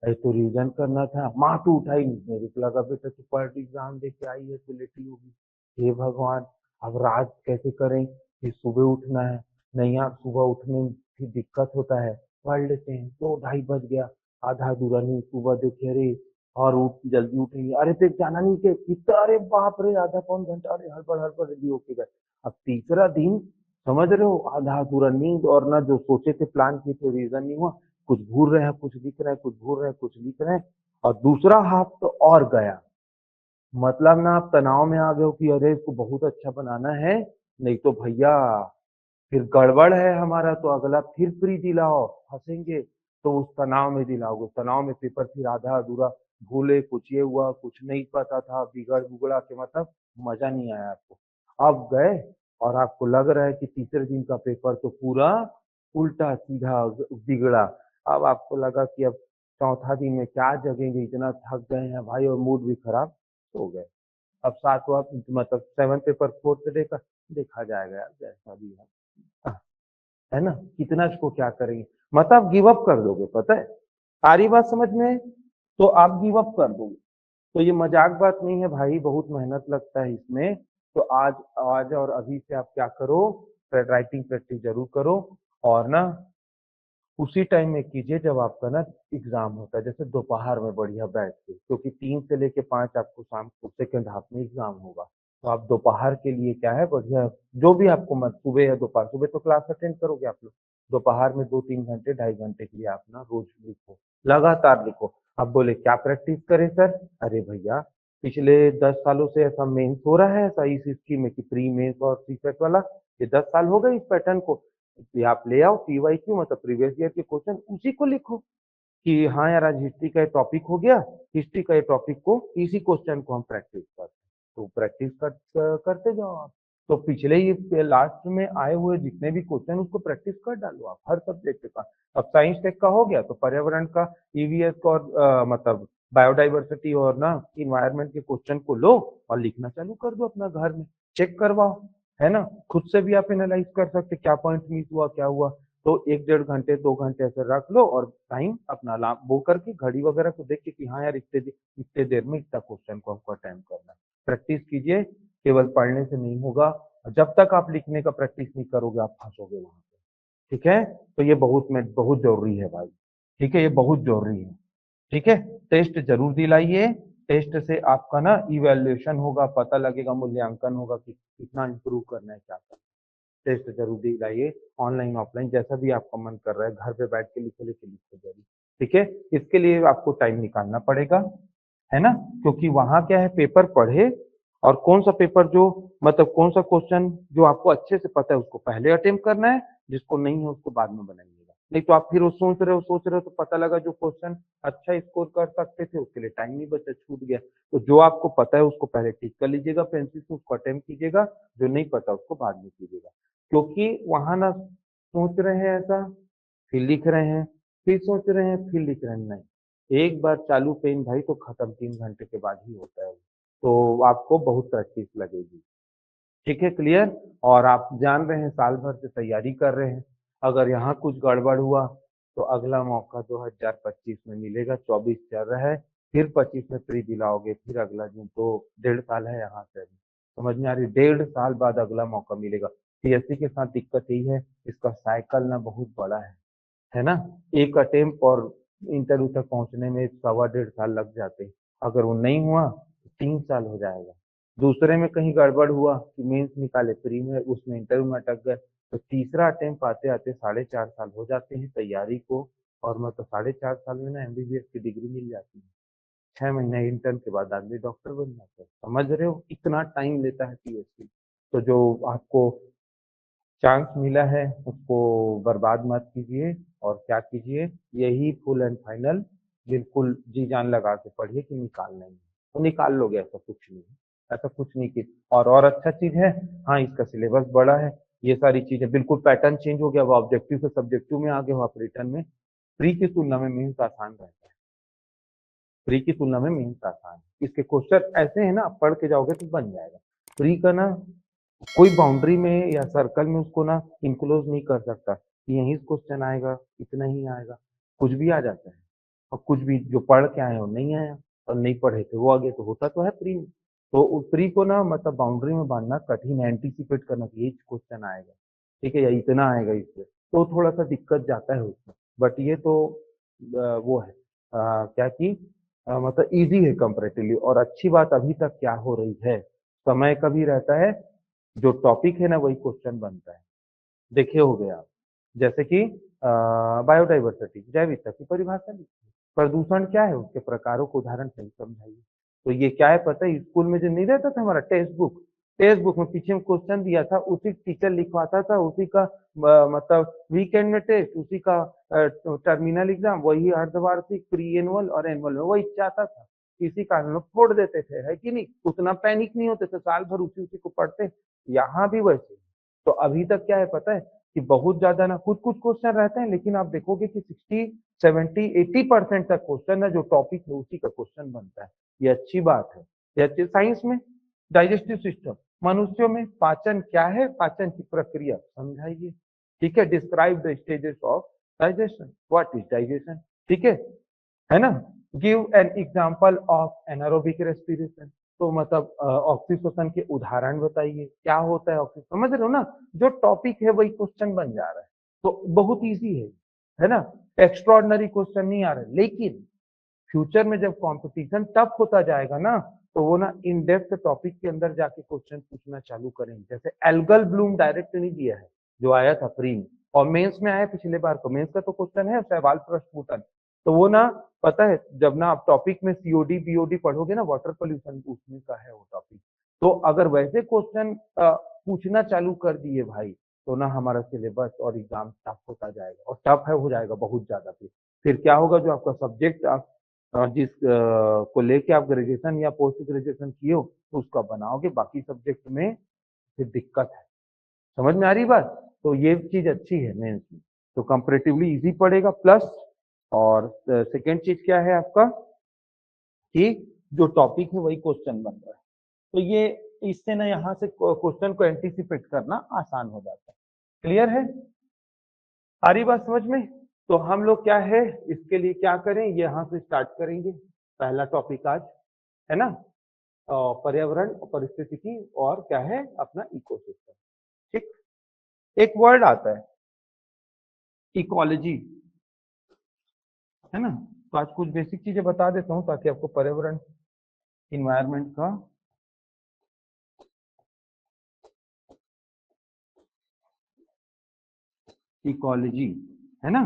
अरे तो रिविजन करना था, माँ तो उठाई नहीं, मेरे को लगा बेटा तू पढ़ एग्जाम दे के आई है तो लेटी होगी, हे भगवान अब रात कैसे करें, फिर सुबह उठना है, नहीं यार सुबह उठने में फिर दिक्कत होता है, पढ़ लेते हैं, 2 2:30 बज गया, आधा अधूरा नींद, सुबह देखे अरे और उठ जल्दी उठेंगे, अरे फिर जाना नहीं के कितना, अरे बाप रे आधा पौन घंटा, अरे हड़बड़ हड़बड़ रेडी होके गए। अब तीसरा दिन समझ रहे हो, आधा अधूरा नींद, और ना जो सोचे थे प्लान किए थे रीजन नहीं हुआ, कुछ भूल रहे हैं कुछ लिख रहे हैं, कुछ भूल रहे हैं कुछ लिख रहे हैं, और दूसरा हाफ तो और गया। मतलब ना आप तनाव में आ गए हो कि अरे इसको बहुत अच्छा बनाना है, नहीं तो भैया फिर गड़बड़ है हमारा, तो अगला फिर प्री दिलाओ, फंसेंगे। तो उस तनाव में दिलाओगे, तनाव में पेपर फिर आधा अधूरा, भूले, कुछ ये हुआ, कुछ नहीं पता था, बिगड़ बुगड़ा के मतलब मजा नहीं आया आपको। अब गए और आपको लग रहा है कि तीसरे दिन का पेपर तो पूरा उल्टा सीधा बिगड़ा। अब आपको लगा कि अब चौथा दिन में क्या जगेंगे, इतना थक गए हैं भाई, और मूड भी खराब हो गए। अब सातवां मतलब सेवन पेपर फोर्थ डे का देखा जाएगा यार, जैसा भी है ना, कितना इसको क्या करेंगे, मतलब आप गिव अप कर दोगे, पता है, सारी बात समझ में, तो आप गिव अप कर दोगे। तो ये मजाक बात नहीं है भाई, बहुत मेहनत लगता है इसमें। तो आज आज और अभी से आप क्या करो, राइटिंग प्रैक्टिस जरूर करो, और ना उसी टाइम में कीजिए जब आपका ना एग्जाम होता है, जैसे दोपहर में बढ़िया बैठ के, क्योंकि 3 से लेके 5 आपको शाम को सेकंड हाफ में एग्जाम होगा। तो आप दोपहर के लिए क्या है बढ़िया, जो भी आपको मत, सुबह या दोपहर, सुबह तो क्लास अटेंड करोगे आप लोग, दोपहर में 2-3 घंटे 2.5 घंटे के लिए आप ना रोज लिखो, लगातार लिखो। अब बोले क्या प्रैक्टिस करें सर, अरे भैया पिछले 10 सालों से ऐसा मेंस हो रहा है, ऐसा इस स्कीम में कि प्री मेंस और सीसेट वाला, ये 10 साल हो गए इस पैटर्न को। ये आप ले आओ पीवाईक्यू, मतलब प्रीवियस ईयर के क्वेश्चन, उसी को लिखो कि हाँ यार आज हिस्ट्री का टॉपिक हो गया, हिस्ट्री का टॉपिक को, इसी क्वेश्चन को हम प्रैक्टिस करते हैं। तो प्रैक्टिस करते जाओ आप। तो पिछले ही लास्ट में आए हुए जितने भी क्वेश्चन उसको प्रैक्टिस कर डालो आप, हर सब्जेक्ट का। अब साइंस टेक का हो गया तो पर्यावरण का, ईवीएस का, और मतलब बायोडाइवर्सिटी और ना इन्वायरमेंट के क्वेश्चन को लो और लिखना चालू कर दो अपना घर में, चेक करवाओ, है ना। खुद से भी आप एनालाइज कर सकते क्या पॉइंट मिस हुआ क्या हुआ। तो 1-1.5 घंटे 2 घंटे ऐसे रख लो, और टाइम अपना वो करके घड़ी वगैरह को देख के कि हाँ यार इतने देर में इतना क्वेश्चन को हमको अटेम्प्ट करना है। प्रैक्टिस कीजिए, केवल पढ़ने से नहीं होगा, जब तक आप लिखने का प्रैक्टिस नहीं करोगे आप फंसोगे वहां पे। ठीक है, तो ये बहुत जरूरी है भाई, ठीक है, ये बहुत जरूरी है। ठीक है, टेस्ट जरूर दिलाइए, टेस्ट से आपका ना इवैल्यूएशन होगा, पता लगेगा, मूल्यांकन होगा कि कितना इंप्रूव करना है, क्या करना है। टेस्ट जरूर दिलाइए, ऑनलाइन ऑफलाइन जैसा भी आपका मन कर रहा है, घर पे बैठ के लिखो, लेके लिखो जरूर। ठीक है, इसके लिए आपको टाइम निकालना पड़ेगा, है ना, क्योंकि वहां क्या है, पेपर पढ़े, और कौन सा पेपर जो, मतलब कौन सा क्वेश्चन जो आपको अच्छे से पता है उसको पहले अटेम्प्ट करना है, जिसको नहीं है उसको बाद में बनाइएगा। नहीं तो आप फिर वो सोच रहे हो तो पता लगा जो क्वेश्चन अच्छा स्कोर कर सकते थे उसके लिए टाइम नहीं बचा, छूट गया। तो जो आपको पता है उसको पहले टिक कर लीजिएगा पेंसिल से, उसको अटेम्प्ट कीजिएगा, जो नहीं पता उसको बाद में कीजिएगा। क्योंकि वहां ना सोच रहे हैं ऐसा, फिर लिख रहे हैं, फिर सोच रहे हैं, फिर लिख रहे हैं, नहीं, एक बार चालू पेन भाई तो खत्म 3 घंटे के बाद ही होता है। तो आपको बहुत प्रैक्टिस लगेगी। ठीक है, क्लियर। और आप जान रहे हैं साल भर से तैयारी कर रहे हैं, अगर यहाँ कुछ गड़बड़ हुआ तो अगला मौका 2025 में मिलेगा, 24 चल रहा है, फिर 25 में प्री दिलाओगे, फिर अगला दिन तो 1.5 साल है यहाँ से अभी, समझ में आ रही, 1.5 साल बाद अगला मौका मिलेगा। सीएससी के साथ दिक्कत यही है, इसका साइकिल ना बहुत बड़ा है ना, एक अटेम्प्ट और इंटरव्यू तक पहुंचने में 1.25-1.5 साल लग जाते हैं, अगर वो नहीं हुआ तो 3 साल हो जाएगा। दूसरे में कहीं गड़बड़ हुआ कि मेंस निकाले प्री में, उसमें इंटरव्यू में अटक गए, तो तीसरा अटेम्प्ट आते आते 4.5 साल हो जाते हैं तैयारी को। और मतलब 4.5 साल में ना एमबीबीएस की डिग्री मिल जाती है, 6 महीने इंटर्न के बाद आदमी डॉक्टर बन जाता है, समझ रहे हो, इतना टाइम लेता है पीएचडी। तो जो आपको चांस मिला है उसको बर्बाद मत कीजिए, और क्या कीजिए, यही फुल एंड फाइनल, बिल्कुल जी जान लगा के पढ़िए कि निकालना ही है, तो निकाल लोगे, ऐसा कुछ नहीं है, ऐसा कुछ नहीं की। और अच्छा चीज है, हाँ इसका सिलेबस बड़ा है, ये सारी चीजें बिल्कुल पैटर्न चेंज हो गया, वो ऑब्जेक्टिव से सब्जेक्टिव में आ गए हो आप रिटर्न में। प्री की तुलना में मेंस आसान रहता है, प्री की तुलना में मेंस आसान है, इसके क्वेश्चन ऐसे है ना, आप पढ़ के जाओगे तो बन जाएगा। प्री का ना कोई बाउंड्री में या सर्कल में उसको ना इनक्लोज नहीं कर सकता कि यही क्वेश्चन आएगा, इतना ही आएगा, कुछ भी आ जाता है। और कुछ भी जो पढ़ के आए हो नहीं आया, और नहीं पढ़े थे वो आगे, तो होता तो है प्री में। तो उस प्री को ना मतलब बाउंड्री में बांधना कठिन है, एंटीसिपेट करना कि ये क्वेश्चन आएगा, ठीक है, या इतना आएगा इससे, तो थोड़ा सा दिक्कत जाता है उसमें। बट ये तो वो है क्या कि मतलब इजी है कंपैरेटिवली। और अच्छी बात अभी तक क्या हो रही है, समय का भी रहता है, जो टॉपिक है ना वही क्वेश्चन बनता है। देखे होगे आप, जैसे कि बायोडाइवर्सिटी, जैव विविधता की परिभाषा लिखिए। प्रदूषण क्या है, उसके प्रकारों को उदाहरण सही समझाइए। तो ये क्या है पता है, स्कूल में जो नहीं रहता था हमारा टेक्स्ट बुक में पीछे में क्वेश्चन दिया था, उसी टीचर लिखवाता था, उसी का मतलब वीकेंड में टेस्ट, उसी का टर्मिनल एग्जाम, वही अर्धवार्षिक, प्री एनुअल और एनुअल में वही चाहता था। इसी कारण लोग छोड़ देते थे, है कि नहीं? उतना पैनिक नहीं होते थे, साल भर उसी उसी को पढ़ते। यहाँ भी वैसे। तो अभी तक क्या है पता है कि बहुत ज्यादा ना कुछ कुछ क्वेश्चन रहते हैं, लेकिन आप देखोगे कि 60, 70, 80% तक क्वेश्चन है जो टॉपिक है उसी का क्वेश्चन बनता है। ये अच्छी बात है। ये अच्छी साइंस में डाइजेस्टिव सिस्टम, मनुष्यों में पाचन क्या है, पाचन की प्रक्रिया समझाइए। ठीक है, describe the stages of digestion, what is digestion. ठीक है ना? Give an example of anaerobic respiration, तो मतलब ऑक्सीजन के उदाहरण बताइए, क्या होता है ऑक्सीजन, समझ रहे हो ना? जो टॉपिक है वही क्वेश्चन बन जा रहा है, तो बहुत इजी है ना? एक्स्ट्रॉर्डनरी क्वेश्चन नहीं आ रहे, लेकिन फ्यूचर में जब कंपटीशन टफ होता जाएगा ना, तो वो ना इन डेप्थ टॉपिक के अंदर जाके क्वेश्चन पूछना चालू करेंगे। जैसे एल्गल ब्लूम डायरेक्ट नहीं दिया है, जो आया था प्री में, और मेंस में आया पिछले बार, को मेंस का तो क्वेश्चन है सवाल प्रश्न पूछन। तो वो ना पता है, जब ना आप टॉपिक में सीओडी बीओडी पढ़ोगे ना, वाटर पोल्यूशन, उसमें का है वो टॉपिक। तो अगर वैसे क्वेश्चन पूछना चालू कर दिए भाई, तो ना हमारा सिलेबस और एग्जाम टफ होता जाएगा, और टफ है हो जाएगा बहुत ज्यादा। फिर क्या होगा, जो आपका सब्जेक्ट जिस को लेके आप ग्रेजुएशन या पोस्ट ग्रेजुएशन किए हो, तो उसका बनाओगे, बाकी सब्जेक्ट में फिर दिक्कत है। समझ में आ रही बात? तो ये चीज अच्छी है मेंस में, तो कंपैरेटिवली इजी पड़ेगा। प्लस और सेकेंड चीज क्या है आपका, कि जो टॉपिक है वही क्वेश्चन बन रहा है, तो ये इससे ना यहाँ से क्वेश्चन को एंटीसिपेट करना आसान हो जाता है। क्लियर है? आ रही बात समझ में? तो हम लोग क्या है, इसके लिए क्या करें, ये यहाँ से स्टार्ट करेंगे। पहला टॉपिक आज है ना, पर्यावरण और परिस्थितिकी, और क्या है अपना इकोसिस्टम। ठीक, एक वर्ड आता है इकोलॉजी, है ना? तो आज कुछ बेसिक चीजें बता देता हूँ ताकि आपको पर्यावरण, इन्वायरमेंट का इकोलॉजी, है ना?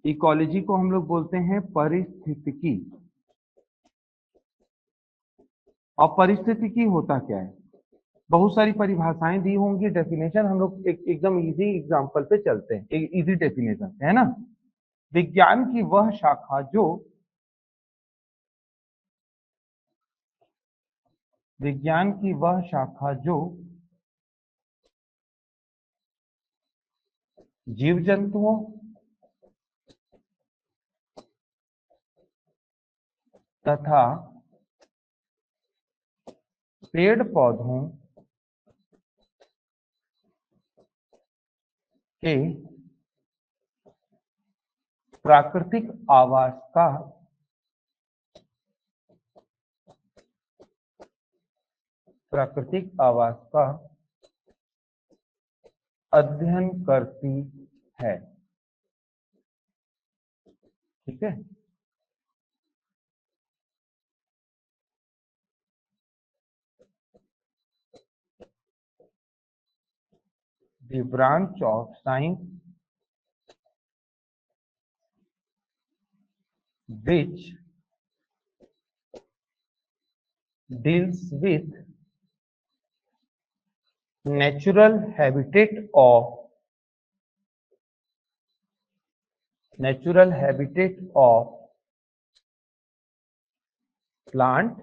इकोलॉजी को हम लोग बोलते हैं परिस्थितिकी। और परिस्थितिकी होता क्या है, बहुत सारी परिभाषाएं दी होंगी, डेफिनेशन हम लोग एकदम इजी एग्जांपल पे चलते हैं, एक इजी डेफिनेशन, है ना? विज्ञान की वह शाखा जो विज्ञान की वह शाखा जो जीव जंतुओं तथा पेड़ पौधों के प्राकृतिक आवास का अध्ययन करती है। ठीक है, the branch of science which deals with natural habitat of plant.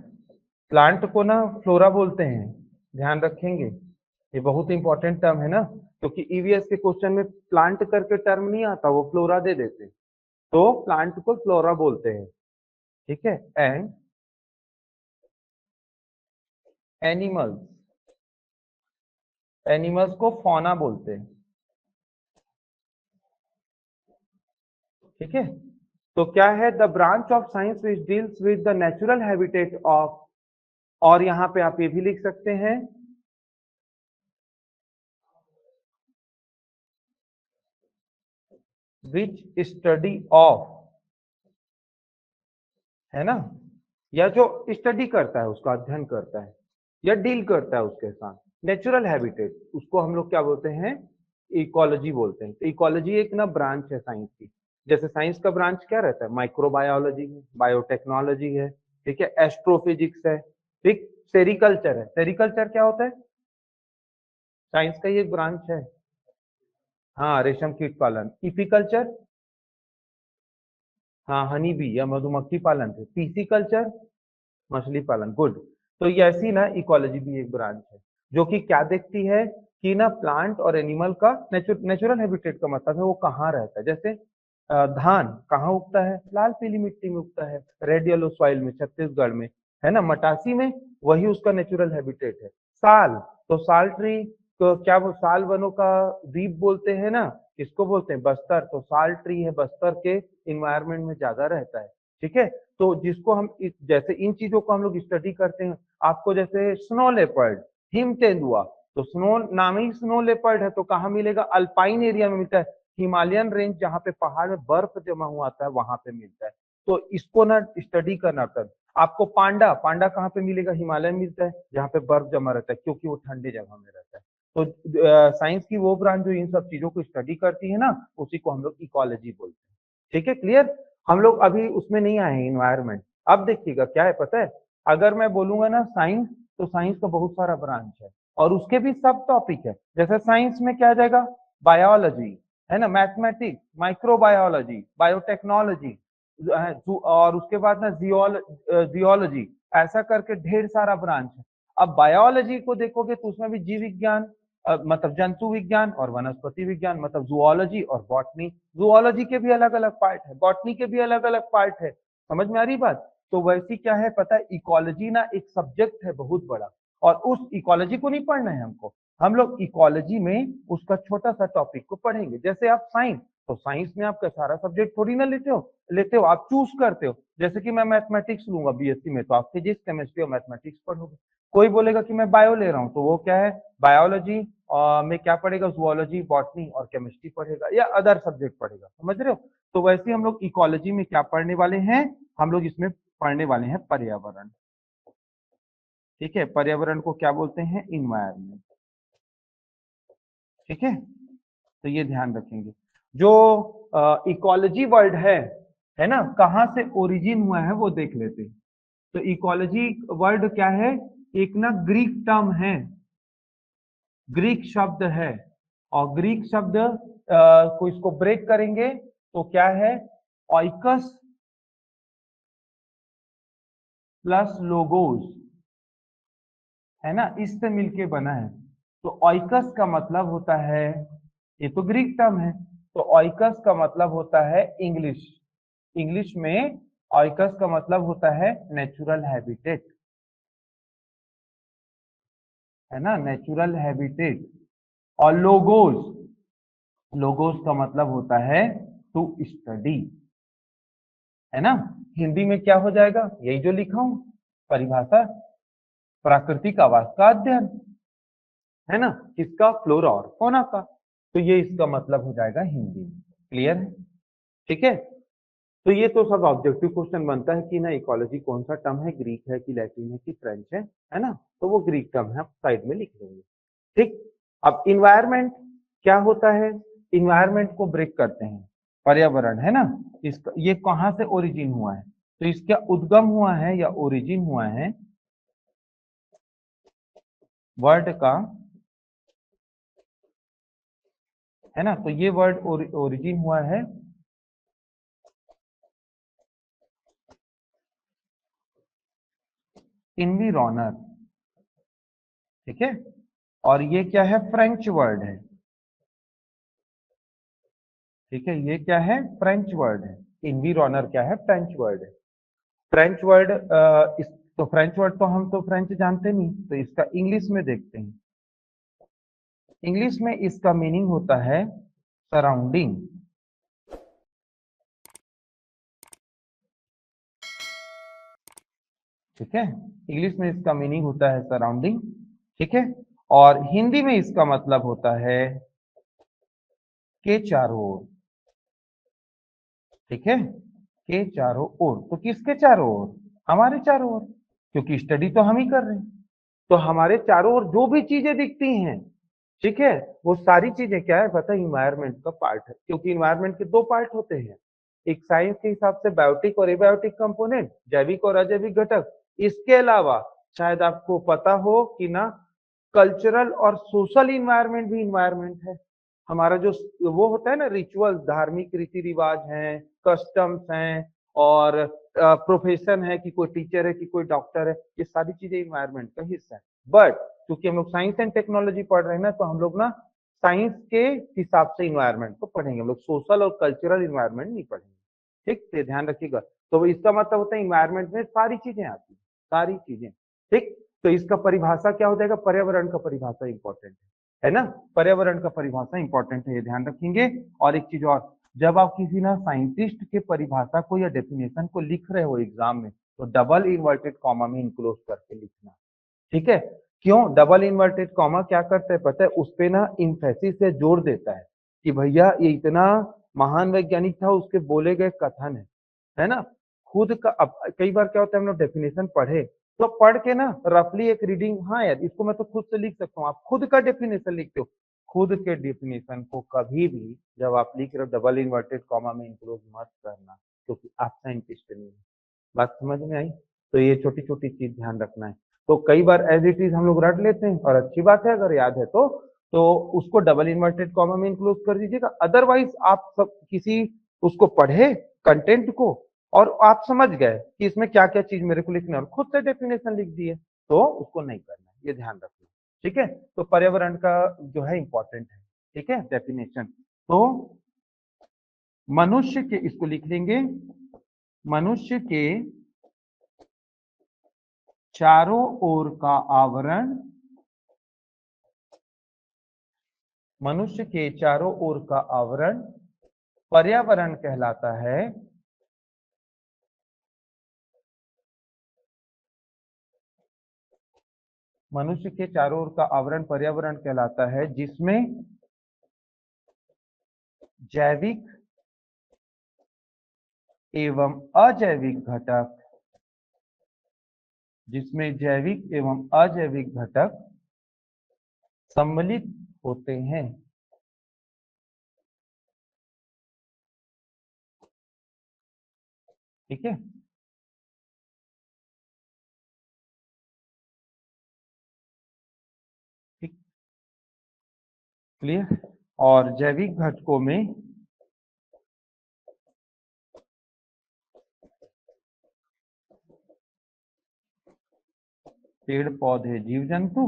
Plant को ना फ्लोरा बोलते हैं, ध्यान रखेंगे, ये बहुत इंपॉर्टेंट टर्म है ना, क्योंकि ईवीएस के क्वेश्चन में प्लांट करके टर्म नहीं आता, वो फ्लोरा दे देते, तो प्लांट को फ्लोरा बोलते हैं। ठीक है, एंड एनिमल्स, एनिमल्स को फौना बोलते हैं। ठीक है, तो क्या है, the branch of science which deals with the natural habitat of, और यहां पे आप ये भी लिख सकते हैं, विच स्टडी ऑफ, है ना, या जो स्टडी करता है, उसका अध्ययन करता है या डील करता है उसके साथ। नेचुरल हैबिटेट, उसको हम लोग क्या बोलते हैं, इकोलॉजी बोलते हैं। तो इकोलॉजी एक ना ब्रांच है साइंस की। जैसे साइंस का ब्रांच क्या रहता है, माइक्रोबायोलॉजी है, बायोटेक्नोलॉजी है, ठीक है, एस्ट्रोफिजिक्स है, ठीक, सेरिकल्चर है। सेरिकल्चर क्या होता है, साइंस का ही एक ब्रांच है। हाँ, रेशम कीट पालन। इपिकल्चर, हाँ, हनी बी या मधुमक्खी पालन थे। पीसीकल्चर, मछली पालन। गुड। तो ये ऐसी ना इकोलॉजी भी एक ब्रांच है, जो कि क्या देखती है कि ना प्लांट और एनिमल का नेचुरल हैबिटेट का मतलब है वो कहाँ रहता है। जैसे धान कहाँ उगता है, लाल पीली मिट्टी में उगता है, रेड येलो सॉइल में, छत्तीसगढ़ में, है ना, मटासी में, वही उसका नेचुरल हैबिटेट है। साल, तो साल ट्री तो क्या वो साल वनों का द्वीप बोलते हैं ना, किसको बोलते हैं, बस्तर, तो साल ट्री है बस्तर के इन्वायरमेंट में ज्यादा रहता है, ठीक है। तो जिसको हम जैसे इन चीजों को हम लोग स्टडी करते हैं। आपको जैसे स्नो लेपर्ड, हिम तेंदुआ, तो स्नो नाम ही स्नो लेपर्ड है, तो कहाँ मिलेगा, अल्पाइन एरिया में मिलता है, हिमालयन रेंज जहाँ पे पहाड़ में बर्फ जमा हुआ आता है वहां पे मिलता है। तो इसको ना स्टडी करना पड़ता है। आपको पांडा, पांडा कहाँ पे मिलेगा, हिमालय में मिलता है जहाँ पे बर्फ जमा रहता है, क्योंकि वो ठंडी जगह में रहता है। तो साइंस की वो ब्रांच जो इन सब चीजों को स्टडी करती है ना, उसी को हम लोग इकोलॉजी बोलते हैं। ठीक है, क्लियर। हम लोग अभी उसमें नहीं आए हैं, इन्वायरमेंट। अब देखिएगा क्या है पता है, अगर मैं बोलूंगा ना साइंस, तो साइंस का बहुत सारा ब्रांच है और उसके भी सब टॉपिक है। जैसे साइंस में क्या आ जाएगा, बायोलॉजी, है ना, मैथमेटिक्स, माइक्रोबायोलॉजी, बायोटेक्नोलॉजी, और उसके बाद ना जियोलॉजी, ऐसा करके ढेर सारा ब्रांच है। अब बायोलॉजी को देखोगे तो उसमें भी जीव विज्ञान, मतलब जंतु विज्ञान और वनस्पति विज्ञान, मतलब जूलॉजी और बॉटनी। जूलॉजी के भी अलग अलग पार्ट है, बॉटनी के भी अलग अलग पार्ट है। समझ में आ रही बात। तो वैसी क्या है पता है, इकोलॉजी ना एक सब्जेक्ट है बहुत बड़ा, और उस इकोलॉजी को नहीं पढ़ना है हमको। हम लोग इकोलॉजी में उसका छोटा सा टॉपिक को पढ़ेंगे। जैसे आप साइंस, तो साइंस में आपका सारा सब्जेक्ट थोड़ी ना लेते हो, आप चूज करते हो। जैसे कि मैं मैथमेटिक्स लूंगा बीएससी में, तो आप फिजिक्स, केमिस्ट्री और मैथमेटिक्स पढ़ोगे। कोई बोलेगा कि मैं बायो ले रहा हूँ, तो वो क्या है, बायोलॉजी में क्या पढ़ेगा, जूलॉजी, बॉटनी और केमिस्ट्री पढ़ेगा, या अदर सब्जेक्ट पढ़ेगा। समझ रहे हो। तो वैसे हम लोग इकोलॉजी में क्या पढ़ने वाले हैं, हम लोग इसमें पढ़ने वाले हैं पर्यावरण। ठीक है, पर्यावरण को क्या बोलते हैं, इन्वायरमेंट। ठीक है, तो ये ध्यान रखेंगे। जो इकोलॉजी वर्ड है ना, कहाँ से ओरिजिन हुआ है वो देख लेते हैं। तो इकोलॉजी वर्ड क्या है, एक ना ग्रीक टर्म है, ग्रीक शब्द है। और ग्रीक शब्द को इसको ब्रेक करेंगे तो क्या है, ऑइकस प्लस लोगोस, है ना, इससे मिलके बना है। तो ऑइकस का मतलब होता है, ये तो ग्रीक टर्म है, तो ऑइकस का मतलब होता है इंग्लिश। इंग्लिश में ऑइकस का मतलब होता है नेचुरल हैबिटेट, है ना, नेचुरल हैबिटेट। और लोगोस, लोगोस का मतलब होता है टू स्टडी, है ना। हिंदी में क्या हो जाएगा, यही जो लिखा हूं, परिभाषा, प्राकृतिक आवास का अध्ययन, है ना, किसका, फ्लोरा और फौना का। तो ये इसका मतलब हो जाएगा हिंदी में। क्लियर है, ठीक है। तो ये तो सब ऑब्जेक्टिव क्वेश्चन बनता है कि ना इकोलॉजी कौन सा टर्म है, ग्रीक है कि लैटिन है कि फ्रेंच है ना। तो वो ग्रीक टर्म है, आप साइड में लिख लेंगे। ठीक। अब इन्वायरमेंट क्या होता है, इन्वायरमेंट को ब्रेक करते हैं। पर्यावरण, है ना, इसका ये कहाँ से ओरिजिन हुआ है, तो इसका उद्गम हुआ है या ओरिजिन हुआ है वर्ड का, है ना। तो ये वर्ड ओरिजिन हुआ है इन्विरोनर, ठीक है। और ये क्या है, फ्रेंच वर्ड है, ठीक है, ये क्या है, फ्रेंच वर्ड है। इन्विरोनर क्या है, फ्रेंच वर्ड है। फ्रेंच वर्ड इस, तो फ्रेंच वर्ड तो हम तो फ्रेंच जानते नहीं, तो इसका इंग्लिश में देखते हैं। इंग्लिश में इसका मीनिंग होता है सराउंडिंग, ठीक है। इंग्लिश में इसका मीनिंग होता है सराउंडिंग, ठीक है। और हिंदी में इसका मतलब होता है के चारों ओर, ठीक है, के चारों ओर। तो किसके चारों ओर, हमारे चारों ओर, क्योंकि स्टडी तो हम ही कर रहे हैं। तो हमारे चारों ओर जो भी चीजें दिखती हैं, ठीक है, वो सारी चीजें क्या है पता है, इन्वायरमेंट का पार्ट है। क्योंकि इन्वायरमेंट के दो पार्ट होते हैं, एक साइंस के हिसाब से बायोटिक और एबायोटिक कंपोनेंट, जैविक और अजैविक घटक। इसके अलावा शायद आपको पता हो कि ना, कल्चरल और सोशल इन्वायरमेंट भी इन्वायरमेंट है। हमारा जो वो होता है ना, रिचुअल्स, धार्मिक रीति रिवाज हैं, कस्टम्स हैं, और प्रोफेशन है कि कोई टीचर है कि कोई डॉक्टर है, ये सारी चीजें इन्वायरमेंट का हिस्सा है। बट क्योंकि हम लोग साइंस एंड टेक्नोलॉजी पढ़ रहे हैं ना, तो हम लोग ना साइंस के हिसाब से इन्वायरमेंट को पढ़ेंगे, हम लोग सोशल और कल्चरल इन्वायरमेंट नहीं पढ़ेंगे। ठीक, तो ध्यान रखिएगा। तो इसका मतलब होता है इन्वायरमेंट में सारी चीजें आती हैं, सारी चीजें। ठीक, तो इसका परिभाषा क्या हो जाएगा, पर्यावरण का परिभाषा इंपॉर्टेंट है ना, पर्यावरण का परिभाषा इंपॉर्टेंट है, ये ध्यान रखेंगे। और एक चीज और, जब आप किसी ना साइंटिस्ट के परिभाषा को या डेफिनेशन को लिख रहे हो एग्जाम में, तो डबल इन्वर्टेड कॉमा में इनक्लोज करके लिखना। ठीक है, क्यों डबल इन्वर्टेड कॉमा क्या करता है पता है, उस पे ना इम्फेसिस से जोर देता है कि भैया ये इतना महान वैज्ञानिक था, उसके बोले गए कथन है ना। खुद का अब कई बार क्या होता है, हम लोग डेफिनेशन पढ़े तो पढ़ के ना रफली एक रीडिंग, हाँ यार इसको मैं तो खुद से लिख सकता हूँ, आप खुद का डेफिनेशन लिखते हो। खुद के डेफिनेशन को कभी भी जब आप लिख रहे हो डबल इन्वर्टेड कॉमा में इंक्लूड मत करना, क्योंकि आप साइंटिस्ट नहीं है। बात समझ में आई? तो ये छोटी छोटी चीज ध्यान रखना है। तो कई बार एज इट इज हम लोग रट लेते हैं, और अच्छी बात है अगर याद है तो उसको डबल इन्वर्टेड कॉमा में इंक्लूड कर दीजिएगा। अदरवाइज आप सब किसी उसको पढ़े कंटेंट को, और आप समझ गए कि इसमें क्या क्या चीज मेरे को लिखना है, और खुद से डेफिनेशन लिख दिए, तो उसको नहीं करना है, ये ध्यान रखना। ठीक है, तो पर्यावरण का जो है इंपॉर्टेंट है। ठीक है, डेफिनेशन। तो मनुष्य के, इसको लिख लेंगे, मनुष्य के चारों ओर का आवरण, मनुष्य के चारों ओर का आवरण पर्यावरण कहलाता है। मनुष्य के चारों ओर का आवरण पर्यावरण कहलाता है, जिसमें जैविक एवं अजैविक घटक, जिसमें जैविक एवं अजैविक घटक सम्मिलित होते हैं। ठीक है, ठीक, क्लियर। और जैविक घटकों में पेड़ पौधे जीव जंतु,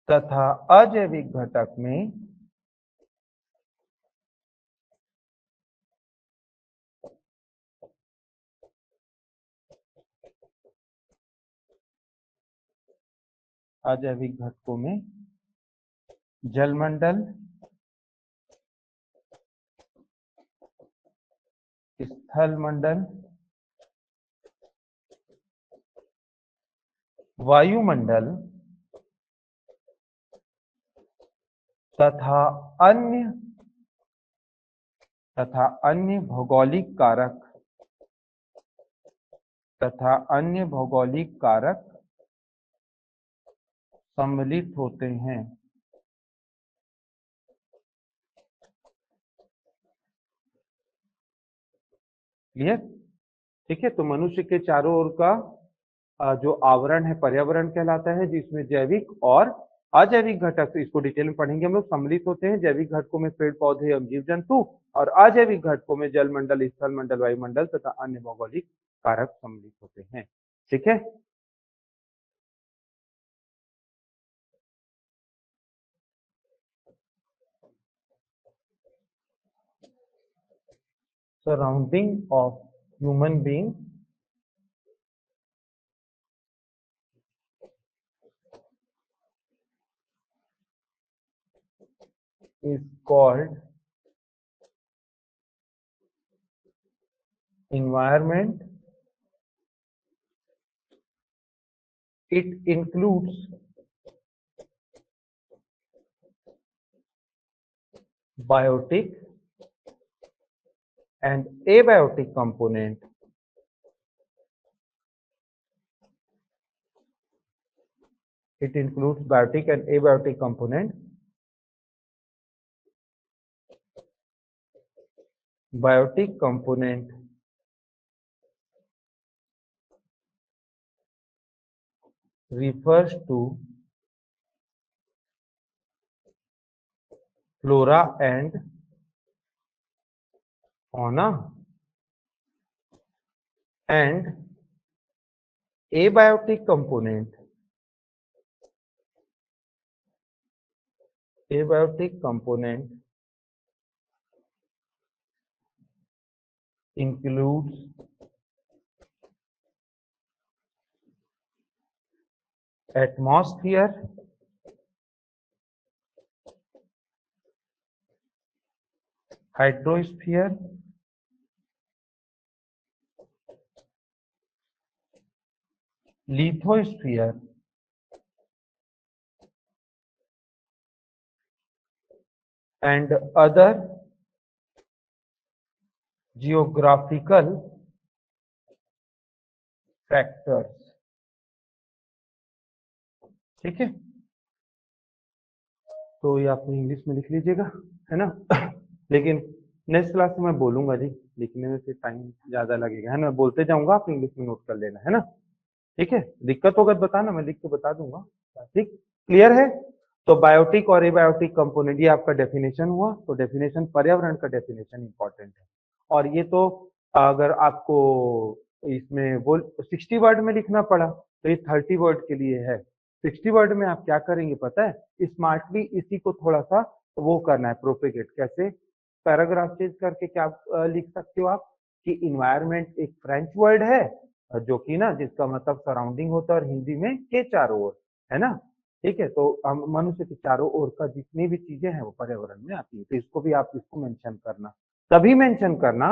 तथा अजैविक घटक में अजैविक घटकों में जलमंडल, स्थल मंडल, वायुमंडल तथा अन्य भौगोलिक कारक, सम्मिलित होते हैं। क्लियर? ठीक है, तो मनुष्य के चारों ओर का जो आवरण है पर्यावरण कहलाता है, जिसमें जैविक और अजैविक घटक, तो इसको डिटेल में पढ़ेंगे हम लोग, सम्मिलित होते हैं। जैविक घटकों में पेड़ पौधे एवं जीव जंतु, और अजैविक घटकों में जल मंडल, स्थल मंडल, वायुमंडल तथा अन्य भौगोलिक कारक सम्मिलित होते हैं। ठीक है, surrounding of human being is called environment. It includes biotic, and abiotic component it includes biotic and abiotic component. Biotic component refers to flora and fauna, and abiotic component includes atmosphere, hydrosphere, lithosphere, and other geographical factors. ठीक है, तो ये आपने English में लिख लीजिएगा, है ना। लेकिन नेक्स्ट क्लास में मैं बोलूंगा जी, लिखने में फिर टाइम ज्यादा लगेगा, है ना। मैं बोलते जाऊंगा, आप इंग्लिश में नोट कर लेना, है ना। ठीक है, दिक्कत होगा तो बताना, मैं लिख के बता दूंगा। ठीक, क्लियर है। तो बायोटिक और एबायोटिक कंपोनेंट, ये आपका डेफिनेशन हुआ। तो डेफिनेशन, पर्यावरण का डेफिनेशन इंपॉर्टेंट है। और ये तो अगर आपको इसमें बोल 60 वर्ड में लिखना पड़ा तो ये 30 वर्ड के लिए है। 60 वर्ड में आप क्या करेंगे पता है, स्मार्टली इसी को थोड़ा सा वो करना है, प्रोपेगेट। कैसे? पैराग्राफ चेंज करके क्या लिख सकते हो आप कि इन्वायरमेंट एक फ्रेंच वर्ड है, जो कि ना जिसका मतलब सराउंडिंग होता है, और हिंदी में के चारों ओर, है ना। ठीक है, तो हम मनुष्य के चारों ओर का जितनी भी चीजें हैं वो पर्यावरण में आती है। तो इसको भी आप इसको मेंशन करना, तभी मेंशन करना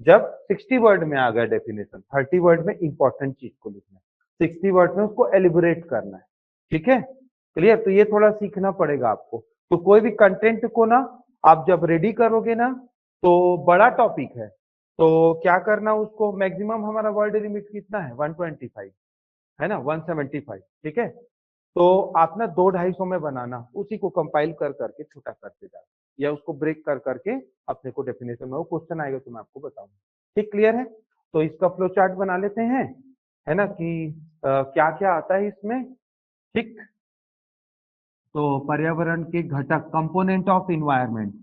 जब 60 वर्ड में आ गया डेफिनेशन। 30 वर्ड में इंपॉर्टेंट चीज को लिखना है, 60 वर्ड में उसको एलिबोरेट करना है। ठीक है, क्लियर। तो ये थोड़ा सीखना पड़ेगा आपको। तो कोई भी कंटेंट को ना आप जब रेडी करोगे ना, तो बड़ा टॉपिक है, तो क्या करना, उसको मैक्सिमम हमारा वर्ड लिमिट कितना है, 125, है ना, 175। ठीक है, तो आप ना 200-250 में बनाना, उसी को कंपाइल कर करके छोटा करते जाओ, या उसको ब्रेक कर करके अपने को डेफिनेशन में, वो क्वेश्चन आएगा तो मैं आपको बताऊंगा। ठीक, क्लियर है। तो इसका फ्लो चार्ट बना लेते हैं, है ना, कि क्या क्या आता है इसमें। ठीक, तो पर्यावरण के घटक, कंपोनेंट ऑफ इन्वायरमेंट,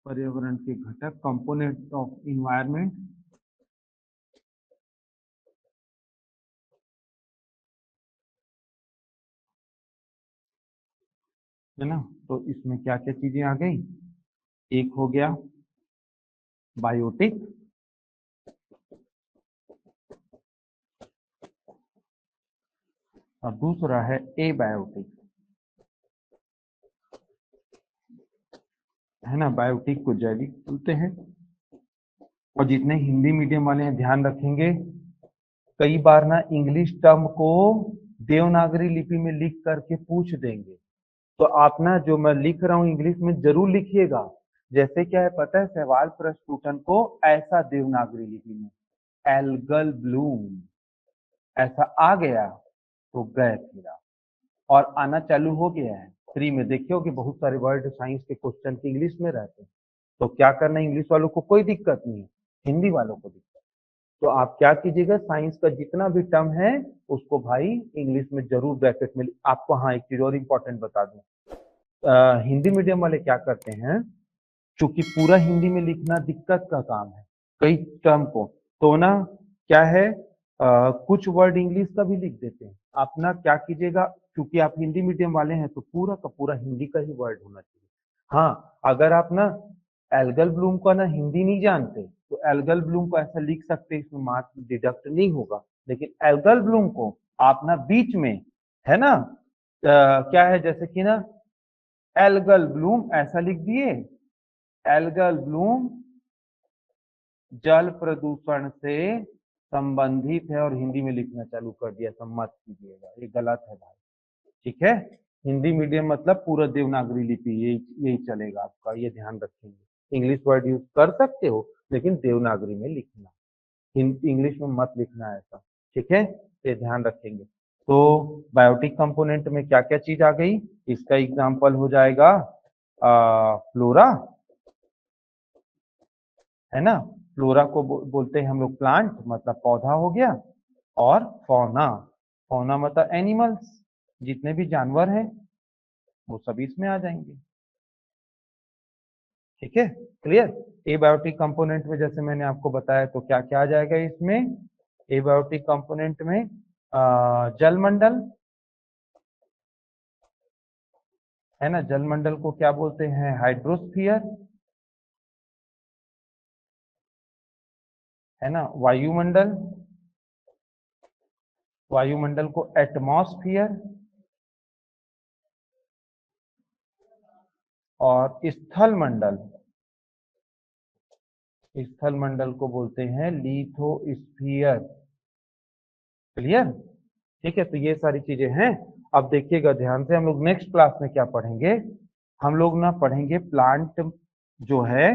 पर्यावरण के घटक, कंपोनेंट ऑफ इन्वायरमेंट, है ना। तो इसमें क्या क्या चीजें आ गई, एक हो गया बायोटिक, और दूसरा है एबायोटिक, है ना। बायोटिक को जैविक बोलते हैं। और जितने हिंदी मीडियम वाले हैं ध्यान रखेंगे, कई बार ना इंग्लिश टर्म को देवनागरी लिपि में लिख करके पूछ देंगे, तो आप ना जो मैं लिख रहा हूँ इंग्लिश में जरूर लिखिएगा। जैसे क्या है पता है, सवाल प्रश्न को ऐसा देवनागरी लिपि में, एल्गल ब्लूम ऐसा आ गया तो गए फिरा, और आना चालू हो गया है फ्री में। देखिए कि बहुत सारे वर्ड साइंस के क्वेश्चन के इंग्लिश में रहते हैं, तो क्या करना, इंग्लिश वालों को कोई दिक्कत नहीं है, हिंदी वालों को दिक्कत। तो आप क्या कीजिएगा, साइंस का जितना भी टर्म है उसको भाई इंग्लिश में जरूर ब्रैकेट में। आपको हाँ एक चीज और इम्पोर्टेंट बता दूं, हिंदी मीडियम वाले क्या करते हैं, चूंकि पूरा हिंदी में लिखना दिक्कत का काम है कई टर्म को, तो ना क्या है, कुछ वर्ड इंग्लिश का भी लिख देते हैं। आप ना क्या कीजिएगा, क्योंकि आप हिंदी मीडियम वाले हैं तो पूरा का पूरा हिंदी का ही वर्ड होना चाहिए। हाँ, अगर आप ना एल्गल ब्लूम का ना हिंदी नहीं जानते तो एल्गल ब्लूम को ऐसा लिख सकते, इसमें मार्क्स डिडक्ट नहीं होगा। लेकिन एल्गल ब्लूम को आप ना बीच में, है ना, क्या है, जैसे कि ना एल्गल ब्लूम ऐसा लिख दिए, एल्गल ब्लूम जल प्रदूषण से संबंधित है और हिंदी में लिखना चालू कर दिया, सब मत कीजिएगा, ये गलत है भाई। ठीक है, हिंदी मीडियम मतलब पूरा देवनागरी लिपि, यही यही चलेगा आपका, ये ध्यान रखेंगे। इंग्लिश वर्ड यूज कर सकते हो लेकिन देवनागरी में लिखना, इंग्लिश में मत लिखना ऐसा। ठीक है, ये ध्यान रखेंगे। तो बायोटिक कंपोनेंट में क्या क्या चीज आ गई, इसका एग्जाम्पल हो जाएगा फ्लोरा, है ना। फ्लोरा को बोलते हैं हम लोग प्लांट, मतलब पौधा हो गया, और फौना, फौना मतलब एनिमल्स, जितने भी जानवर हैं वो सभी इसमें आ जाएंगे। ठीक है, क्लियर। एबायोटिक कंपोनेंट में जैसे मैंने आपको बताया, तो क्या क्या आ जाएगा इसमें, एबायोटिक कंपोनेंट में जलमंडल, है ना, जलमंडल को क्या बोलते हैं, हाइड्रोस्फीयर, है ना, वायुमंडल, वायुमंडल को एटमॉस्फियर, और स्थल मंडल, स्थल मंडल को बोलते हैं लिथोस्फीयर। क्लियर। ठीक है, तो ये सारी चीजें हैं। अब देखिएगा ध्यान से, हम लोग नेक्स्ट क्लास में क्या पढ़ेंगे, हम लोग ना पढ़ेंगे प्लांट जो है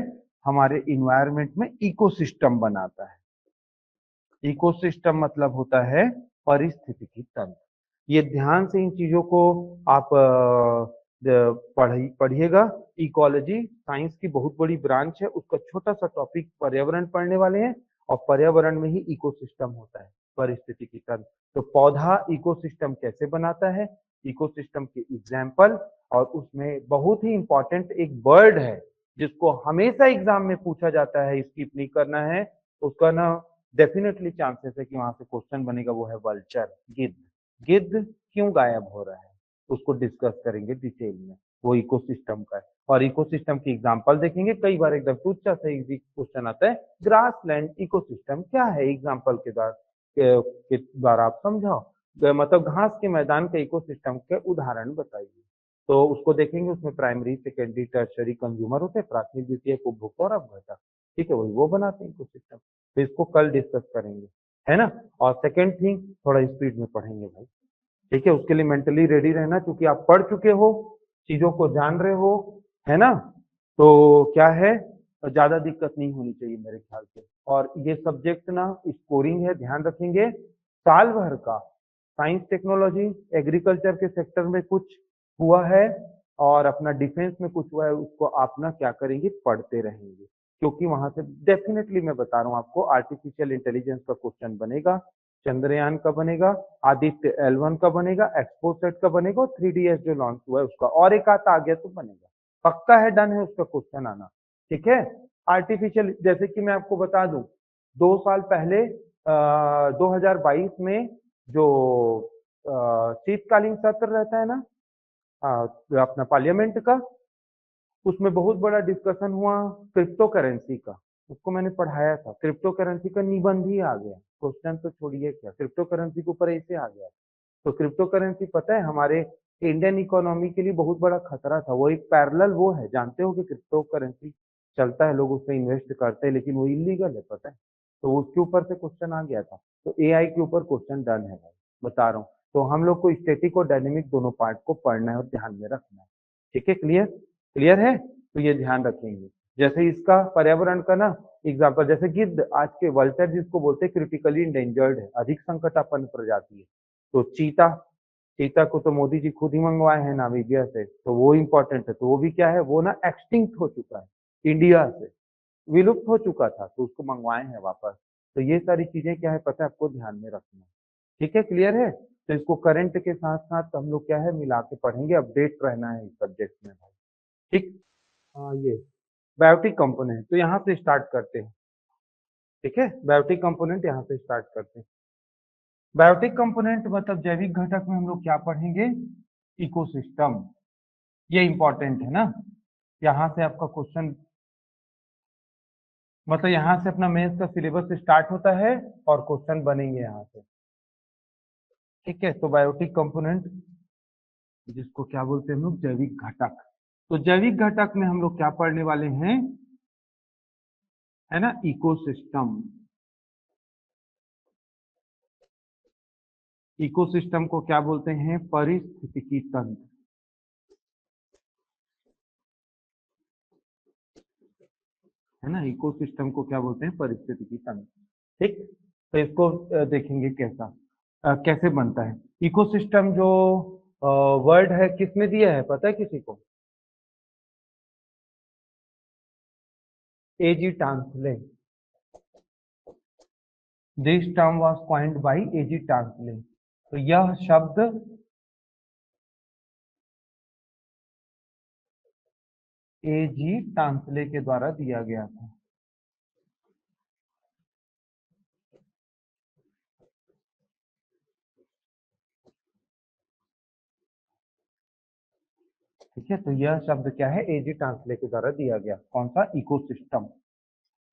हमारे इन्वायरमेंट में इकोसिस्टम बनाता है। इकोसिस्टम मतलब होता है पारिस्थितिकी तंत्र। ये ध्यान से इन चीजों को आप पढ़िएगा। इकोलॉजी साइंस की बहुत बड़ी ब्रांच है, उसका छोटा सा टॉपिक पर्यावरण पढ़ने वाले हैं, और पर्यावरण में ही इकोसिस्टम होता है, पारिस्थितिकी तंत्र। तो पौधा इकोसिस्टम कैसे बनाता है, इकोसिस्टम के एग्जाम्पल, और उसमें बहुत ही इंपॉर्टेंट एक बर्ड है जिसको हमेशा एग्जाम में पूछा जाता है, स्किप नहीं करना है उसका ना, डेफिनेटली चांसेस है कि वहां से क्वेश्चन बनेगा, वो है वल्चर, गिद्ध। गिद्ध क्यों गायब हो रहा है उसको डिस्कस करेंगे डिटेल में, वो इकोसिस्टम का है। और इकोसिस्टम की एग्जांपल देखेंगे, कई बार एकदम तुच्छ सा इजी क्वेश्चन आता है, ग्रासलैंड इकोसिस्टम क्या है, एग्जांपल के द्वारा आप समझाओ, मतलब घास के मैदान के इकोसिस्टम के उदाहरण बताइए। तो उसको देखेंगे, उसमें प्राइमरी सेकेंडरी टर्शरी कंज्यूमर होते हैं, प्राथमिक द्वितीयक उपभोक्ता और अपघटक। ठीक है, वही वो बनाते हैं इकोसिस्टम। तो इसको कल डिस्कस करेंगे, है ना। और सेकेंड थिंग, थोड़ा स्पीड में पढ़ेंगे भाई। ठीक है, उसके लिए मेंटली रेडी रहना, क्योंकि आप पढ़ चुके हो, चीजों को जान रहे हो, है ना। तो क्या है, ज्यादा दिक्कत नहीं होनी चाहिए मेरे ख्याल से। और ये सब्जेक्ट ना स्कोरिंग है, ध्यान रखेंगे, साल भर का साइंस टेक्नोलॉजी एग्रीकल्चर के सेक्टर में कुछ हुआ है और अपना डिफेंस में कुछ हुआ है, उसको आप ना क्या करेंगे, पढ़ते रहेंगे, क्योंकि वहां से डेफिनेटली मैं बता रहा हूँ आपको, आर्टिफिशियल इंटेलिजेंस का क्वेश्चन बनेगा, चंद्रयान का बनेगा, आदित्य L1 का बनेगा, एक्सपोसेट का बनेगा, और 3DS जो लॉन्च हुआ है उसका, और एक आता आ गया तो बनेगा, पक्का है, डन है उसका क्वेश्चन आना। ठीक है, आर्टिफिशियल, जैसे कि मैं आपको बता दूं, 2 साल पहले 2022 में जो शीतकालीन सत्र रहता है ना, अपना पार्लियामेंट का, उसमें बहुत बड़ा डिस्कशन हुआ क्रिप्टो करेंसी का, उसको मैंने पढ़ाया था, क्रिप्टो करेंसी का निबंध ही आ गया, क्वेश्चन तो छोड़िए, क्या क्रिप्टो करेंसी के ऊपर ऐसे आ गया। तो क्रिप्टो करेंसी पता है हमारे इंडियन इकोनॉमी के लिए बहुत बड़ा खतरा था, वो एक पैरेलल वो है, जानते हो कि क्रिप्टो करेंसी चलता है, लोग उसमें इन्वेस्ट करते हैं, लेकिन वो इलीगल है, पता है। तो उसके ऊपर से क्वेश्चन आ गया था, तो एआई के ऊपर क्वेश्चन डन है भाई, बता रहा हूँ। तो हम लोग को स्टैटिक और डायनेमिक दोनों पार्ट को पढ़ना है और ध्यान में रखना है। ठीक है, क्लियर, क्लियर है। तो ये ध्यान रखेंगे, जैसे इसका पर्यावरण का ना एग्जाम्पल, जैसे गिद्ध आज के वल्चर जिसको बोलते हैं क्रिटिकली इंडेंजर्ड है, अधिक संकटापन्न प्रजाति है। तो चीता, चीता को तो मोदी जी खुद ही मंगवाए हैं नामीबिया से, तो वो इंपॉर्टेंट है, तो वो भी क्या है, वो ना एक्सटिंक्ट हो चुका है, इंडिया से विलुप्त हो चुका था, तो उसको मंगवाए हैं वापस। तो ये सारी चीजें क्या है पता है आपको, ध्यान में रखना। ठीक है, क्लियर है। तो इसको करंट के साथ साथ हम लोग क्या है मिला के पढ़ेंगे, अपडेट रहना है इस सब्जेक्ट में भाई। ठीक, हाँ, ये बायोटिक कंपोनेंट, तो यहाँ से स्टार्ट करते हैं। ठीक है, बायोटिक कंपोनेंट यहाँ से स्टार्ट करते हैं। बायोटिक कंपोनेंट मतलब जैविक घटक में हम लोग क्या पढ़ेंगे, इकोसिस्टम, ये इंपॉर्टेंट है ना। यहाँ से आपका क्वेश्चन, मतलब यहाँ से अपना मेंस का सिलेबस स्टार्ट होता है और क्वेश्चन बनेंगे यहाँ से। ठीक है, तो बायोटिक कंपोनेंट जिसको क्या बोलते हैं हम लोग, जैविक घटक। तो जैविक घटक में हम लोग क्या पढ़ने वाले हैं, है ना, इकोसिस्टम। इकोसिस्टम को क्या बोलते हैं? पारिस्थितिकी तंत्र, है ना। इकोसिस्टम को क्या बोलते हैं? पारिस्थितिकी तंत्र। ठीक, तो इसको देखेंगे कैसा कैसे बनता है। इकोसिस्टम जो वर्ड है किसने दिया है, पता है किसी को? A.G. Tansley. This term was coined bye A.G. Tansley. तो यह शब्द A.G. टांसले के द्वारा दिया गया था। ठीक है, तो यह शब्द क्या है? A.G. टांसले के द्वारा दिया गया। कौन सा? इकोसिस्टम,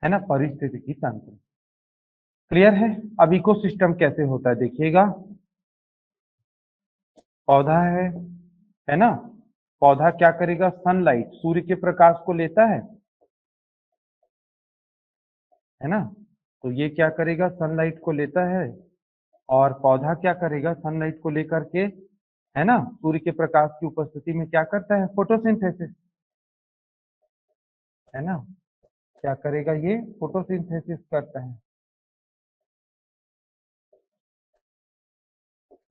है ना, पारिस्थितिकी तंत्र। क्लियर है? अब इकोसिस्टम कैसे होता है देखिएगा। पौधा है ना। पौधा क्या करेगा? सनलाइट, सूर्य के प्रकाश को लेता है ना। तो ये क्या करेगा? सनलाइट को लेता है। और पौधा क्या करेगा? सनलाइट को लेकर के, है ना, सूर्य के प्रकाश की उपस्थिति में क्या करता है? फोटोसिंथेसिस, है ना। क्या करेगा? ये फोटोसिंथेसिस करता है,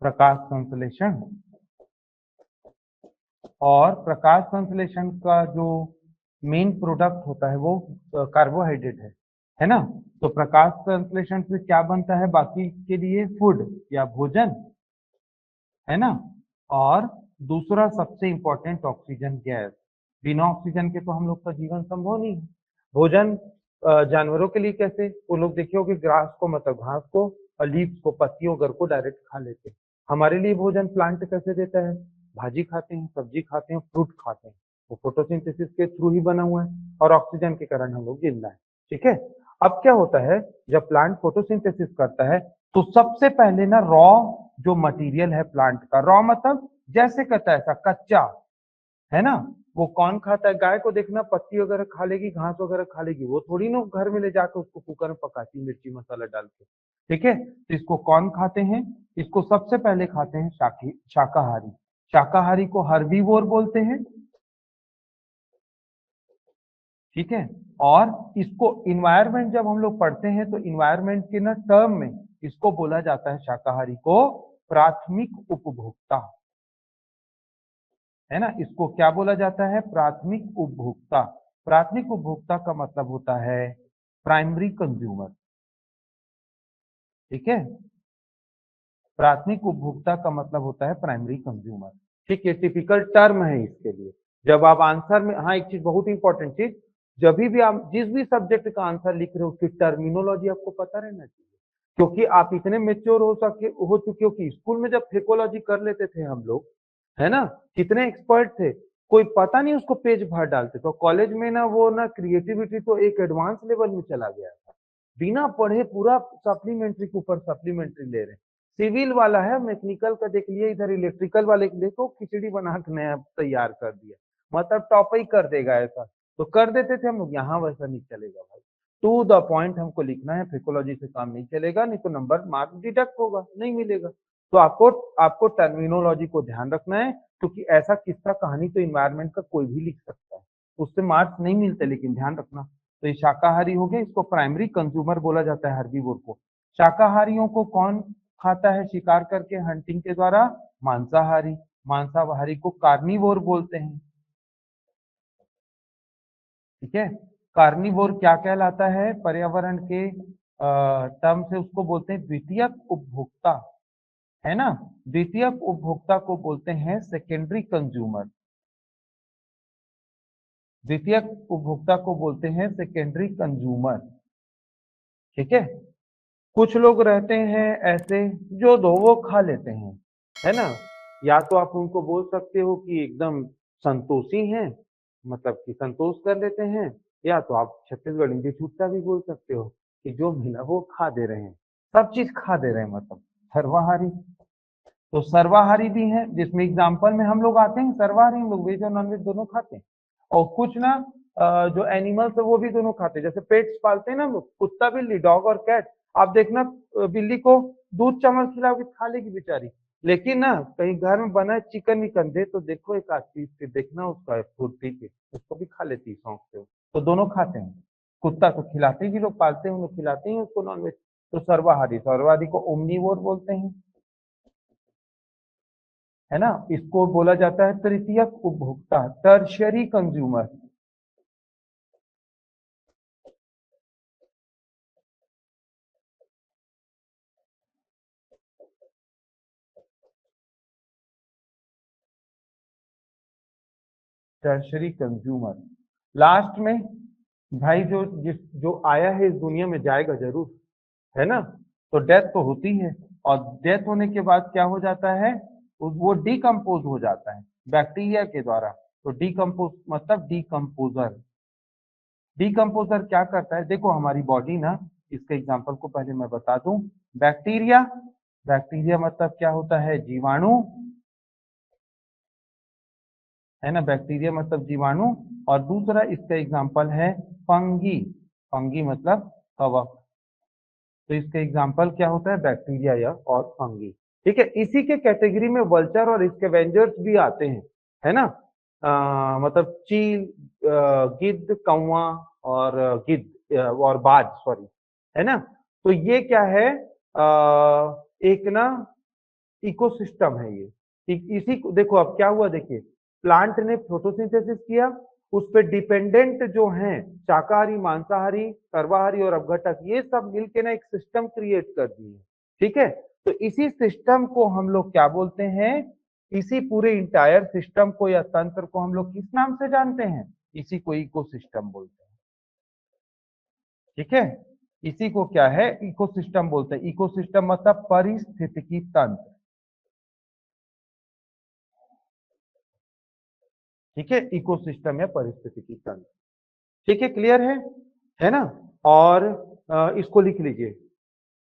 प्रकाश संश्लेषण। और प्रकाश संश्लेषण का जो मेन प्रोडक्ट होता है वो कार्बोहाइड्रेट है ना। तो प्रकाश संश्लेषण से क्या बनता है बाकी के लिए? फूड या भोजन, है ना। और दूसरा सबसे इंपॉर्टेंट ऑक्सीजन गैस। बिना ऑक्सीजन के तो हम लोग का जीवन संभव नहीं है। भोजन जानवरों के लिए कैसे? वो लोग देखे होगे ग्रास को, मतलब घास को, और लीव्स को, पत्तियों गर को डायरेक्ट खा लेते हैं। हमारे लिए भोजन प्लांट कैसे देता है? भाजी खाते हैं, सब्जी खाते हैं, फ्रूट खाते हैं। वो फोटोसिंथेसिस के थ्रू ही बना हुआ है और ऑक्सीजन के कारण हम लोग जिंदा है। ठीक है। अब क्या होता है जब प्लांट फोटोसिंथेसिस करता है तो सबसे पहले ना रॉ जो मटेरियल है प्लांट का, रॉ मतलब जैसे कहता है ऐसा कच्चा, है ना। वो कौन खाता है? गाय को देखना, पत्ती वगैरह खा लेगी, घास वगैरह खा लेगी, वो थोड़ी ना घर में ले जाकर उसको कुकर में पकाती मिर्ची मसाला डाल के। ठीक है, तो इसको कौन खाते हैं? इसको सबसे पहले खाते हैं शाकाहारी। शाकाहारी को हर्बीवोर बोलते हैं। ठीक है। और इसको इन्वायरमेंट जब हम लोग पढ़ते हैं तो इन्वायरमेंट के ना टर्म में इसको बोला जाता है शाकाहारी को प्राथमिक उपभोक्ता, है ना। इसको क्या बोला जाता है? प्राथमिक उपभोक्ता। प्राथमिक उपभोक्ता का मतलब होता है प्राइमरी कंज्यूमर। ठीक है, प्राथमिक उपभोक्ता का मतलब होता है प्राइमरी कंज्यूमर। ठीक है, टिपिकल टर्म है इसके लिए। जब आप आंसर में, हाँ एक चीज बहुत इंपॉर्टेंट चीज, जब भी आप जिस भी सब्जेक्ट का आंसर लिख रहे हो उसकी टर्मिनोलॉजी आपको पता रहना चाहिए। क्योंकि आप इतने मेच्योर हो चुके हो कि स्कूल में जब फेकोलॉजी कर लेते थे हम लोग, है ना, कितने एक्सपर्ट थे, कोई पता नहीं उसको पेज भर डालते। तो कॉलेज में ना वो ना क्रिएटिविटी तो एक एडवांस लेवल में चला गया था। बिना पढ़े पूरा सप्लीमेंट्री के ऊपर सप्लीमेंट्री ले रहे हैं। सिविल वाला है, मैकेनिकल का देख लिया, इधर इलेक्ट्रिकल वाले को देखो, खिचड़ी बना के नया तैयार कर दिया, मतलब टॉप ही कर देगा ऐसा। तो कर देते थे हम लोग, यहाँ वैसा नहीं चलेगा भाई। टू द पॉइंट हमको लिखना है, फिकोलॉजी से काम नहीं चलेगा, नहीं तो नंबर मार्क्स डिडक्ट होगा, नहीं मिलेगा। तो आपको आपको टर्मिनोलॉजी को ध्यान रखना है, क्योंकि ऐसा किस्सा कहानी तो इन्वायरमेंट का कोई भी लिख सकता है, उससे मार्क्स नहीं मिलते, लेकिन ध्यान रखना। तो ये शाकाहारी हो गए, इसको प्राइमरी कंज्यूमर बोला जाता है, हर्बीवोर को। शाकाहारियों को कौन खाता है शिकार करके, हंटिंग के द्वारा? मांसाहारी। मांसाहारी को कार्निवोर बोलते हैं। ठीक है, कार्निवोर क्या कहलाता है? पर्यावरण के टर्म से उसको बोलते हैं द्वितीयक उपभोक्ता, है ना। द्वितीयक उपभोक्ता को बोलते हैं सेकेंडरी कंज्यूमर। द्वितीयक उपभोक्ता को बोलते हैं सेकेंडरी कंज्यूमर। ठीक है, कुछ लोग रहते हैं ऐसे जो दो वो खा लेते हैं, है ना। या तो आप उनको बोल सकते हो कि एकदम संतोषी हैं, मतलब कि संतोष कर लेते हैं, या तो आप छत्तीसगढ़ी में छूटता भी बोल सकते हो कि जो मिला वो खा दे रहे हैं, सब चीज खा दे रहे हैं, मतलब सर्वाहारी। तो सर्वाहारी भी है, जिसमें एग्जाम्पल में हम लोग आते हैं सर्वाहारी, हम लोग वेज और नॉन वेज दोनों खाते हैं। और कुछ ना जो एनिमल्स है वो भी दोनों खाते हैं, जैसे पेट्स पालते हैं ना हम लोग, कुत्ता बिल्ली, डॉग और कैट। आप देखना बिल्ली को दूध चावल खिलाओ कि खा लेगी बेचारी, लेकिन ना कहीं घर में बना चिकन विकन दे तो देखो एक आध पीस के देखना उसका फुर्ती के, उसको भी खा लेती है शौक से। तो दोनों खाते हैं। कुत्ता तो खिलाते ही, लोग पालते हैं, लोग खिलाते हैं उसको नॉनवेज। तो सर्वाहारी, सर्वाहारी को ओमनीवोर बोलते हैं, है ना। इसको बोला जाता है तृतीयक उपभोक्ता, tertiary consumer. Tertiary consumer. Last में भाई जो आया है इस दुनिया में जाएगा जरूर, है ना। तो डेथ तो होती है, और डेथ होने के बाद क्या हो जाता है, वो डिकम्पोज हो जाता है बैक्टीरिया के द्वारा। तो डिकम्पोज मतलब डिकम्पोजर। डिकम्पोजर क्या करता है, देखो हमारी बॉडी ना, इसके एग्जांपल को पहले मैं बता दूं। बैक्टीरिया, बैक्टीरिया मतलब क्या होता है, जीवाणु, है ना। बैक्टीरिया मतलब जीवाणु। और दूसरा इसका एग्जांपल है फंगी। फंगी मतलब कवक। तो इसका एग्जांपल क्या होता है, बैक्टीरिया या और फंगी। ठीक है, इसी के कैटेगरी में वल्चर और स्कैवेंजर्स भी आते हैं, है ना। मतलब चील, गिद्ध, कौवा और गिद्ध और बाज, सॉरी, है ना। तो ये क्या है, एक ना इकोसिस्टम है ये। इसी को देखो, अब क्या हुआ देखिए, प्लांट ने फोटोसिंथेसिस किया, उस पे डिपेंडेंट जो हैं शाकाहारी, मांसाहारी, सर्वाहारी और अपघटक, ये सब मिलके ना एक सिस्टम क्रिएट कर दिए। ठीक है, तो इसी सिस्टम को हम लोग क्या बोलते हैं, इसी पूरे इंटायर सिस्टम को या तंत्र को हम लोग किस नाम से जानते हैं, इसी को इकोसिस्टम बोलते हैं। ठीक है, इसी को क्या है, इकोसिस्टम बोलते हैं। इकोसिस्टम मतलब पारिस्थितिकी तंत्र। ठीक है, इकोसिस्टम या पारिस्थितिकी तंत्र। ठीक है, क्लियर है ना। और इसको लिख लीजिए,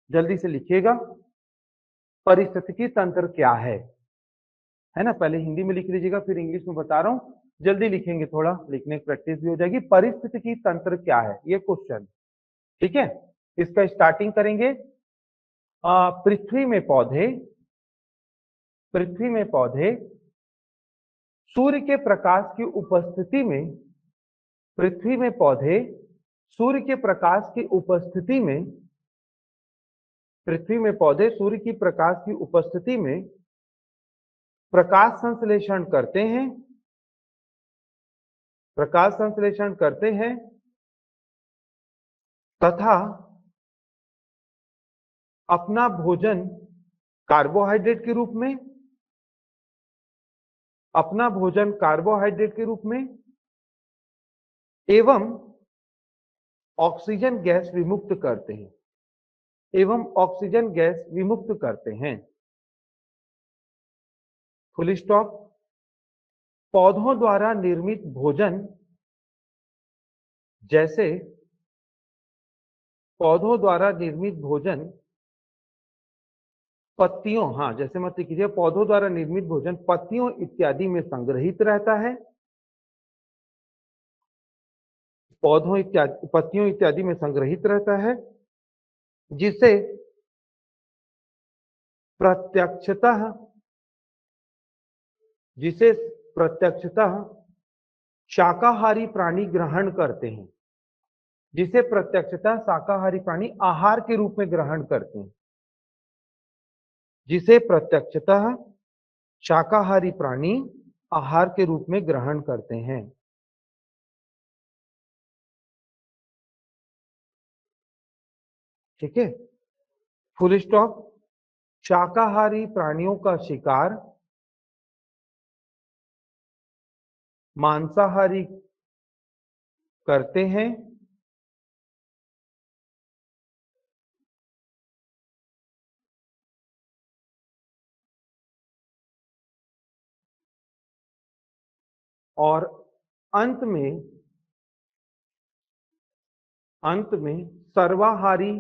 जल्दी से लिखिएगा, पारिस्थितिकी तंत्र क्या है ना। पहले हिंदी में लिख लीजिएगा, फिर इंग्लिश में बता रहा हूं, जल्दी लिखेंगे, थोड़ा लिखने की प्रैक्टिस भी हो जाएगी। पारिस्थितिकी तंत्र क्या है, ये क्वेश्चन। ठीक है, इसका स्टार्टिंग करेंगे। पृथ्वी में पौधे, पृथ्वी में पौधे सूर्य के प्रकाश की उपस्थिति में, पृथ्वी में पौधे सूर्य के प्रकाश की उपस्थिति में, पृथ्वी में पौधे सूर्य की प्रकाश की उपस्थिति में प्रकाश संश्लेषण करते हैं, प्रकाश संश्लेषण करते हैं तथा अपना भोजन कार्बोहाइड्रेट के रूप में, अपना भोजन कार्बोहाइड्रेट के रूप में एवं ऑक्सीजन गैस विमुक्त करते हैं, एवं ऑक्सीजन गैस विमुक्त करते हैं। Full stop. पौधों द्वारा निर्मित भोजन, जैसे पौधों द्वारा निर्मित भोजन पत्तियों, हाँ जैसे मत कीजिए, पौधों द्वारा निर्मित भोजन पत्तियों इत्यादि में संग्रहित रहता है, पौधों इत्यादि, पत्तियों इत्यादि में संग्रहित रहता है, जिसे प्रत्यक्षतः, जिसे प्रत्यक्षतः शाकाहारी प्राणी ग्रहण करते हैं, जिसे प्रत्यक्षतः शाकाहारी प्राणी आहार के रूप में ग्रहण करते हैं, जिसे प्रत्यक्षतः शाकाहारी प्राणी आहार के रूप में ग्रहण करते हैं। ठीक है, फुल स्टॉप। शाकाहारी प्राणियों का शिकार मांसाहारी करते हैं, और अंत में, अंत में सर्वाहारी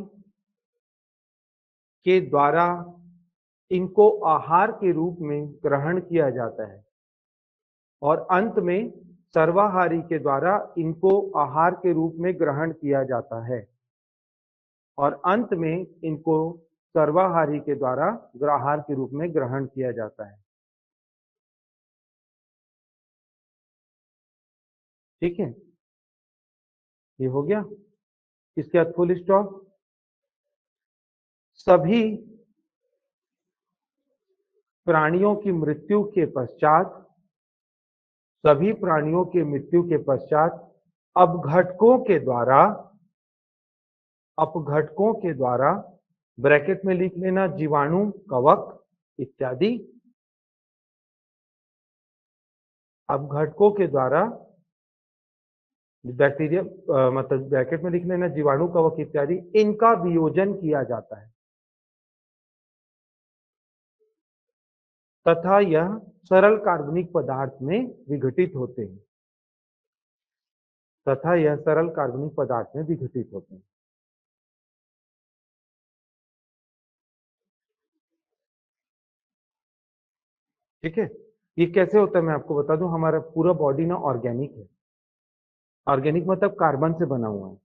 के द्वारा इनको आहार के रूप में ग्रहण किया जाता है, और अंत में सर्वाहारी के द्वारा इनको आहार के रूप में ग्रहण किया जाता है। और अंत में इनको सर्वाहारी के द्वारा ग्राहार के रूप में ग्रहण किया जाता है। ठीक है, ये हो गया। इसके बाद फुल स्टॉप। सभी प्राणियों की मृत्यु के पश्चात, सभी प्राणियों की मृत्यु के पश्चात अपघटकों के द्वारा, अपघटकों के द्वारा, ब्रैकेट में लिख लेना जीवाणु, कवक इत्यादि, अपघटकों के द्वारा बैक्टीरिया मतलब ब्रैकेट में लिख लेना जीवाणु, कवक इत्यादि, इनका वियोजन किया जाता है तथा यह सरल कार्बनिक पदार्थ में विघटित होते हैं, तथा यह सरल कार्बनिक पदार्थ में विघटित होते हैं। ठीक है, ये कैसे होता है मैं आपको बता दूं। हमारा पूरा बॉडी ना ऑर्गेनिक है। ऑर्गेनिक मतलब कार्बन से बना हुआ है,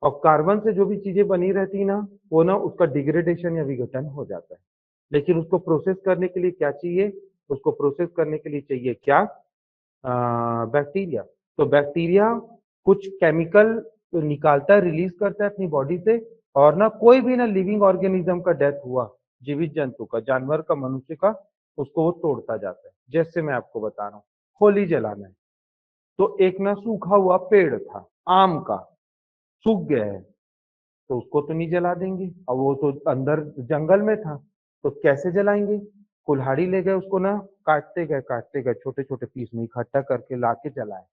और कार्बन से जो भी चीजें बनी रहती है ना, वो ना उसका डिग्रेडेशन या विघटन हो जाता है। लेकिन उसको प्रोसेस करने के लिए क्या चाहिए? उसको प्रोसेस करने के लिए चाहिए क्या? बैक्टीरिया। तो बैक्टीरिया कुछ केमिकल निकालता है, रिलीज करता है अपनी बॉडी से, और ना कोई भी ना लिविंग ऑर्गेनिज्म का डेथ हुआ, जीवित जंतु का, जानवर का, मनुष्य का, उसको वो तोड़ता जाता है। जैसे मैं आपको बता रहा हूँ, होली जलाना है, तो एक ना सूखा हुआ पेड़ था आम का, सूख गया है, तो उसको तो नहीं जला देंगे, और वो तो अंदर जंगल में था, तो कैसे जलाएंगे? कुल्हाड़ी ले गए, उसको ना काटते गए छोटे छोटे पीस में इकट्ठा करके लाके जलाए,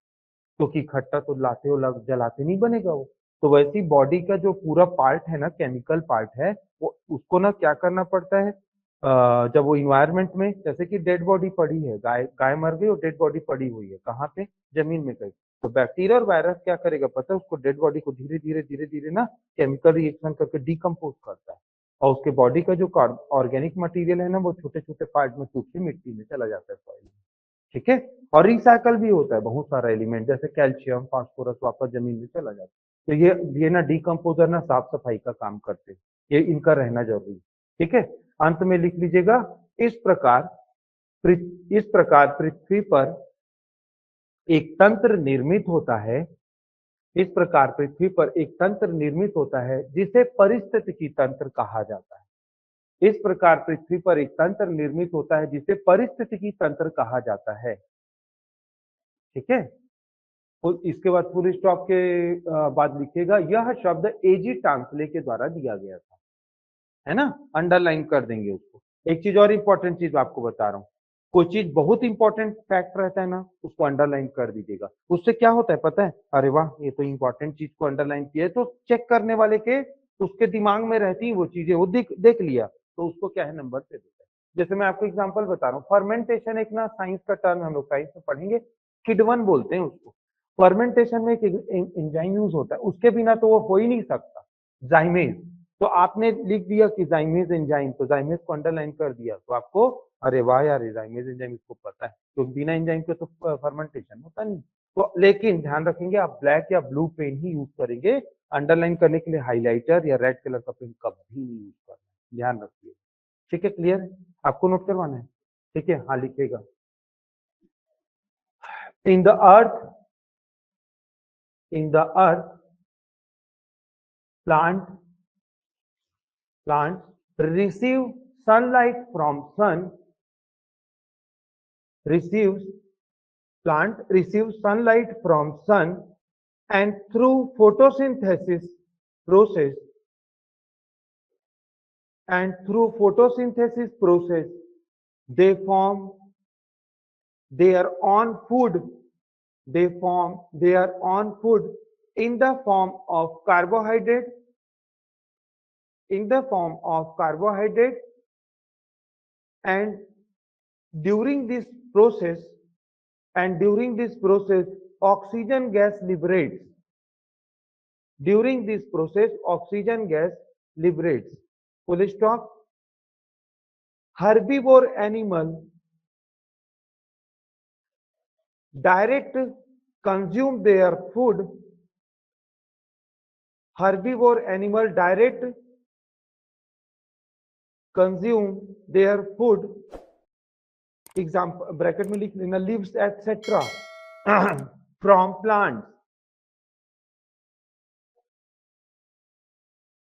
क्योंकि इकट्ठा तो लाते हो लग जलाते नहीं बनेगा वो। तो वैसी बॉडी का जो पूरा पार्ट है ना, केमिकल पार्ट है, वो उसको ना क्या करना पड़ता है, जब वो इन्वायरमेंट में, जैसे कि डेड बॉडी पड़ी है, गाय गाय मर गई और डेड बॉडी पड़ी हुई है, कहाँ पे? जमीन में गई। तो बैक्टीरिया और वायरस क्या करेगा पता है? उसको डेड बॉडी को धीरे धीरे ना केमिकल रिएक्शन करके डिकम्पोज करता है, और उसके बॉडी का जो ऑर्गेनिक मटेरियल है ना, वो छोटे छोटे पार्ट में टूट के मिट्टी में चला जाता है, सॉइल में। ठीक है, और रिसाइकल भी होता है बहुत सारा एलिमेंट, जैसे कैल्शियम, फास्फोरस वापस जमीन में चला जाता है। तो ये ना डिकम्पोजर ना साफ सफाई का काम करते हैं, ये इनका रहना जरूरी है। ठीक है, अंत में लिख लीजिएगा, इस प्रकार पृथ्वी पर एक तंत्र निर्मित होता है, इस प्रकार पृथ्वी पर एक तंत्र निर्मित होता है जिसे पारिस्थितिकी तंत्र कहा जाता है। इस प्रकार पृथ्वी पर एक तंत्र निर्मित होता है जिसे पारिस्थितिकी तंत्र कहा जाता है। ठीक है, और इसके बाद फुल स्टॉप के बाद लिखिएगा, यह शब्द एजी टांसले के द्वारा दिया गया था, है ना, अंडरलाइन कर देंगे उसको। एक चीज और इंपॉर्टेंट चीज आपको बता रहा हूँ, कोई चीज बहुत इंपॉर्टेंट फैक्ट रहता है ना, उसको अंडरलाइन कर दीजिएगा। उससे क्या होता है पता है? अरे वाह, ये तो इंपॉर्टेंट चीज को अंडरलाइन किया है, तो चेक करने वाले के उसके दिमाग में रहती है वो चीजें, वो देख लिया, तो उसको क्या है, नंबर से देता है। जैसे मैं आपको एग्जाम्पल बता रहा हूँ, फर्मेंटेशन एक ना साइंस का टर्म, हम लोग साइंस में पढ़ेंगे, किडवन बोलते हैं उसको। फर्मेंटेशन में एक एंजाइम यूज होता है, उसके बिना तो वो हो ही नहीं सकता, जाइमेज। तो आपने लिख दिया कि जाइमेज एंजाइम, तो जाइमेज को अंडरलाइन कर दिया, तो आपको अरे वाह यार, जाइमेज एंजाइम इसको पता है, तो बिना एंजाइम के तो फर्मेंटेशन होता नहीं। तो लेकिन ध्यान रखेंगे, आप ब्लैक या ब्लू पेन ही यूज करेंगे, अंडरलाइन करने के लिए हाइलाइटर या रेड कलर का पेन कभी नहीं यूज करना, ध्यान रखिए। ठीक है, क्लियर है? आपको नोट करवाना है? ठीक है, हाँ लिखिएगा। In the earth, in the earth plant plants receive sunlight from sun, receives plant receives sunlight from sun, and through photosynthesis process, they form their own food, they form their own food in the form of carbohydrate, in the form of carbohydrate, and during this process, during this process oxygen gas liberates, during this process oxygen gas liberates, full stop. Herbivore animal direct consume their food, herbivore animal direct consume their food, example bracket में लिख लेना, leaves etcetera from plants,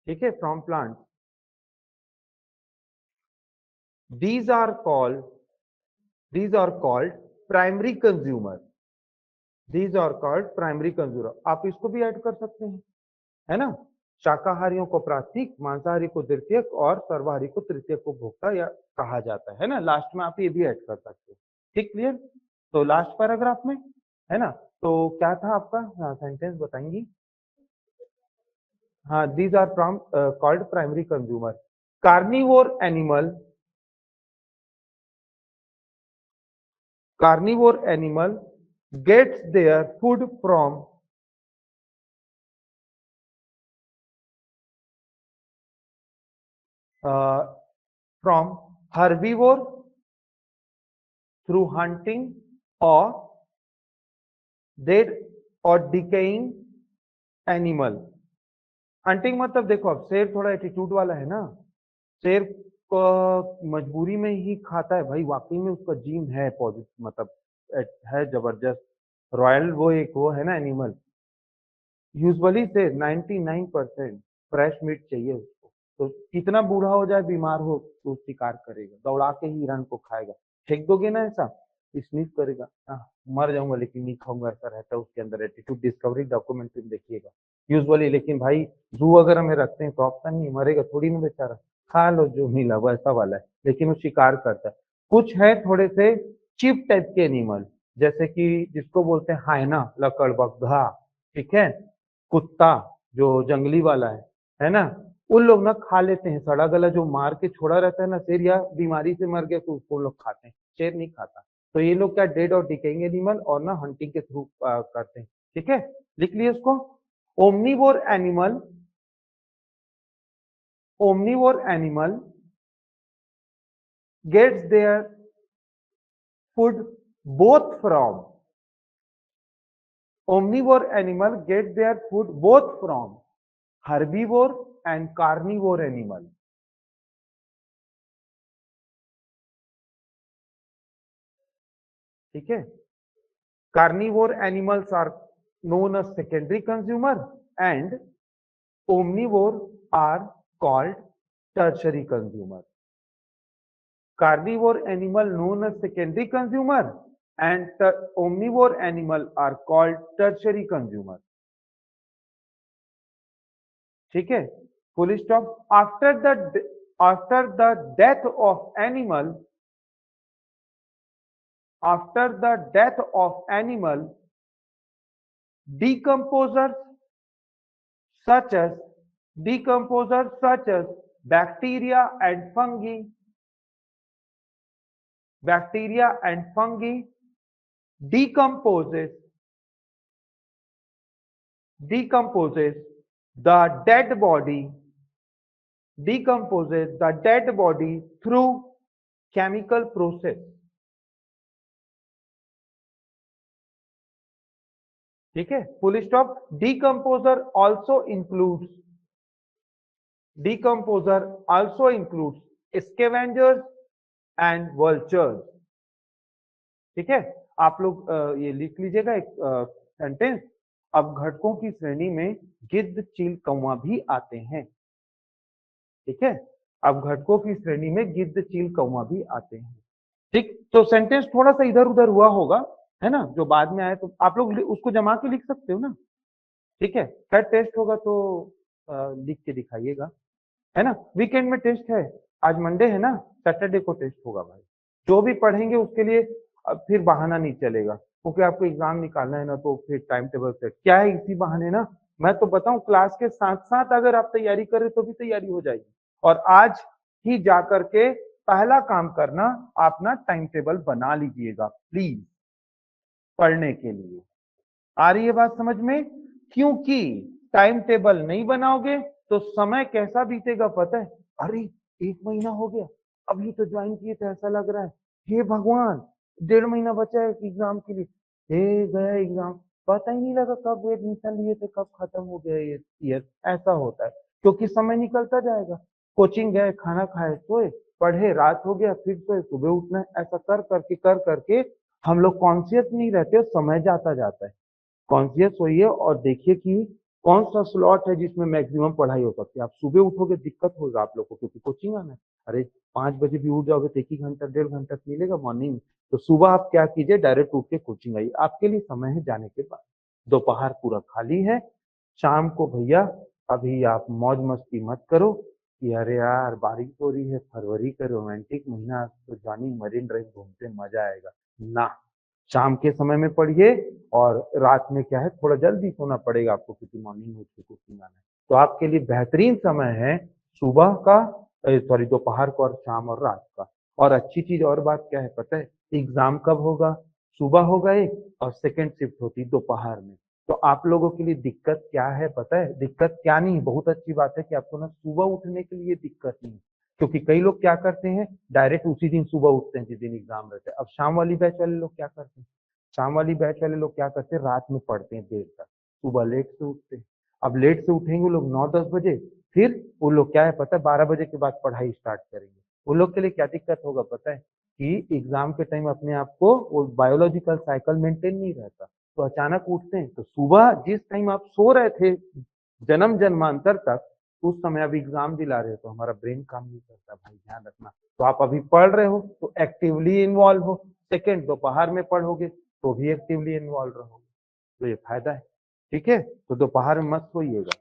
ठीक है, from plant. These are called primary consumer. These are called primary consumer. आप इसको भी add कर सकते हैं, है ना. शाकाहारियों को प्राथमिक, मांसाहारी को द्वितीयक और सर्वाहारी को तृतीयक उपभोक्ता या कहा जाता है ना. लास्ट में आप ये भी ऐड कर सकते हैं. ठीक, क्लियर. तो लास्ट पैराग्राफ में है ना. तो क्या था आपका सेंटेंस बताएंगी. हाँ, these are from called primary consumer. Carnivore animal gets their food from herbivore through hunting or dead or decaying animal. Hunting मतलब देखो, अब शेर थोड़ा एटीट्यूड वाला है ना. शेर को मजबूरी में ही खाता है भाई, वाकई में उसका जीन है पॉजिटिव, मतलब है जबरदस्त रॉयल, वो एक वो है ना एनिमल. यूजुअली से 99% फ्रेश मीट चाहिए उसको. तो कितना बूढ़ा हो जाए, बीमार हो, तो शिकार करेगा, दौड़ा के ही हिरण को खाएगा. फेंक दोगे ना ऐसा, स्निफ करेगा, मर जाऊंगा लेकिन नहीं खाऊंगा, ऐसा रहता है उसके अंदर एटीट्यूड. डिस्कवरी डॉक्यूमेंट्री में देखिएगा यूजुअली. लेकिन भाई जू वगैरह में रखते हैं तो ऑप्शन नहीं, मरेगा थोड़ी ना बेचारा, खा लो जो मिला वैसा वाला है. लेकिन वो शिकार करता है. कुछ है थोड़े से चीप टाइप के एनिमल, जैसे कि जिसको बोलते हैं हायना, लकड़बग्घा, ठीक है, कुत्ता जो जंगली वाला है ना. उन लोग ना खा लेते हैं, सड़ा गला जो मार के छोड़ा रहता है ना शेर, या बीमारी से मर गया तो उसको लोग खाते हैं. शेर नहीं खाता. तो ये लोग क्या डेड और डिकेइंग एनिमल और ना हंटिंग के थ्रू करते हैं. ठीक है, लिख लिए इसको. Omnivore animal gets their food both from omnivore animal gets their food both from herbivore and carnivore animal. ठीक है. Carnivore animals are known as secondary consumer and omnivore are called tertiary consumer. Carnivore animal known as secondary consumer and omnivore animal are called tertiary consumer. ठीक है, full stop. After the death of animal, decomposers such as bacteria and fungi decomposes the dead body through chemical process. ठीक है, full stop. decomposer also includes scavengers and vultures. ठीक है, आप लोग ये लिख लीजिएगा एक सेंटेंस. अब घटकों की श्रेणी में गिद्ध, चील, कौवा भी आते हैं. ठीक है, अब घटकों की श्रेणी में गिद्ध, चील, कौवा भी आते हैं. ठीक, तो सेंटेंस थोड़ा सा इधर उधर हुआ होगा, है ना, जो बाद में आए तो आप लोग उसको जमा के लिख सकते हो ना. ठीक है, खैर टेस्ट होगा तो लिख के दिखाइएगा, है ना. वीकेंड में टेस्ट है, आज मंडे है ना, सैटरडे को टेस्ट होगा भाई. जो भी पढ़ेंगे उसके लिए फिर बहाना नहीं चलेगा, क्योंकि आपको एग्जाम निकालना है ना, तो फिर टाइम टेबल सेट क्या है, इसी बहाने ना मैं तो बताऊं, क्लास के साथ साथ अगर आप तैयारी करें तो भी तैयारी हो जाएगी. और आज ही जाकर के पहला काम करना, आप ना टाइम टेबल बना लीजिएगा प्लीज, पढ़ने के लिए. आ रही है बात समझ में. क्योंकि टाइम टेबल नहीं बनाओगे तो समय कैसा बीतेगा पता है. अरे 1 महीना हो गया, अभी तो ज्वाइन किए थे, ऐसा लग रहा है हे भगवान 1.5 महीना बचा है एग्जाम के लिए, हे गया एग्जाम, पता ही नहीं लगा कब एडमिशन लिए थे, कब खत्म हो गया ये ईयर। ऐसा होता है क्योंकि समय निकलता जाएगा। कोचिंग गए, खाना खाए, सोए, पढ़े, रात हो गया, फिर सोए, सुबह उठना है, ऐसा कर करके हम लोग कॉन्शियस नहीं रहते और समय जाता जाता है। कॉन्शियस होइए और देखिए कि कौन सा स्लॉट है जिसमें मैक्सिमम पढ़ाई हो सकती है। आप सुबह उठोगे दिक्कत होगा आप लोग को, क्योंकि कोचिंग आना है। अरे 5 बजे भी उठ जाओगे तो 1 ही घंटा 1.5 घंटा मिलेगा मॉर्निंग में। तो सुबह आप क्या कीजिए, डायरेक्ट उठ के कोचिंग आइए, आपके लिए समय है जाने के बाद। दोपहर पूरा खाली है। शाम को भैया अभी आप मौज मस्ती मत करो कि अरे यार बारिश हो रही है, फरवरी का रोमांटिक महीना, तो जानी मरीन ड्राइव घूमते मजा आएगा ना। शाम के समय में पढ़िए और रात में क्या है, थोड़ा जल्दी सोना पड़ेगा आपको क्योंकि मॉर्निंग में उठ के कोचिंग आना है। तो आपके लिए बेहतरीन समय है सुबह का, सॉरी दोपहर को, और शाम और रात का। और अच्छी चीज और बात क्या है पता है, एग्जाम कब होगा? सुबह होगा एक, और सेकंड शिफ्ट होती दोपहर में। तो आप लोगों के लिए दिक्कत क्या है पता है? दिक्कत क्या नहीं, बहुत अच्छी बात है कि आपको ना सुबह उठने के लिए दिक्कत नहीं है। क्योंकि कई लोग क्या करते हैं, डायरेक्ट उसी दिन सुबह उठते हैं जिस दिन एग्जाम रहता है। अब शाम वाली बैच वाले लोग क्या करते हैं, शाम वाली बैच वाले लोग क्या करते हैं, रात में पढ़ते हैं देर तक, सुबह लेट से उठते हैं। अब लेट से उठेंगे वो लोग 9-10 बजे, फिर वो लोग क्या है पता है, 12 बजे के बाद पढ़ाई स्टार्ट करेंगे। वो लोग के लिए क्या दिक्कत होगा पता है, कि एग्जाम के टाइम अपने आप को वो बायोलॉजिकल साइकिल मेंटेन नहीं रहता, तो अचानक उठते हैं। तो सुबह जिस टाइम आप सो रहे थे जन्म जन्मांतर तक, उस समय अब एग्जाम दिला रहे हो तो हमारा ब्रेन काम नहीं करता भाई, ध्यान रखना। तो आप अभी पढ़ रहे हो तो एक्टिवली इन्वॉल्व हो। सेकंड, दोपहर में पढ़ोगे तो भी एक्टिवली इन्वॉल्व रहोगे, तो ये फायदा है। ठीक है, तो दोपहर में मत सोइएगा।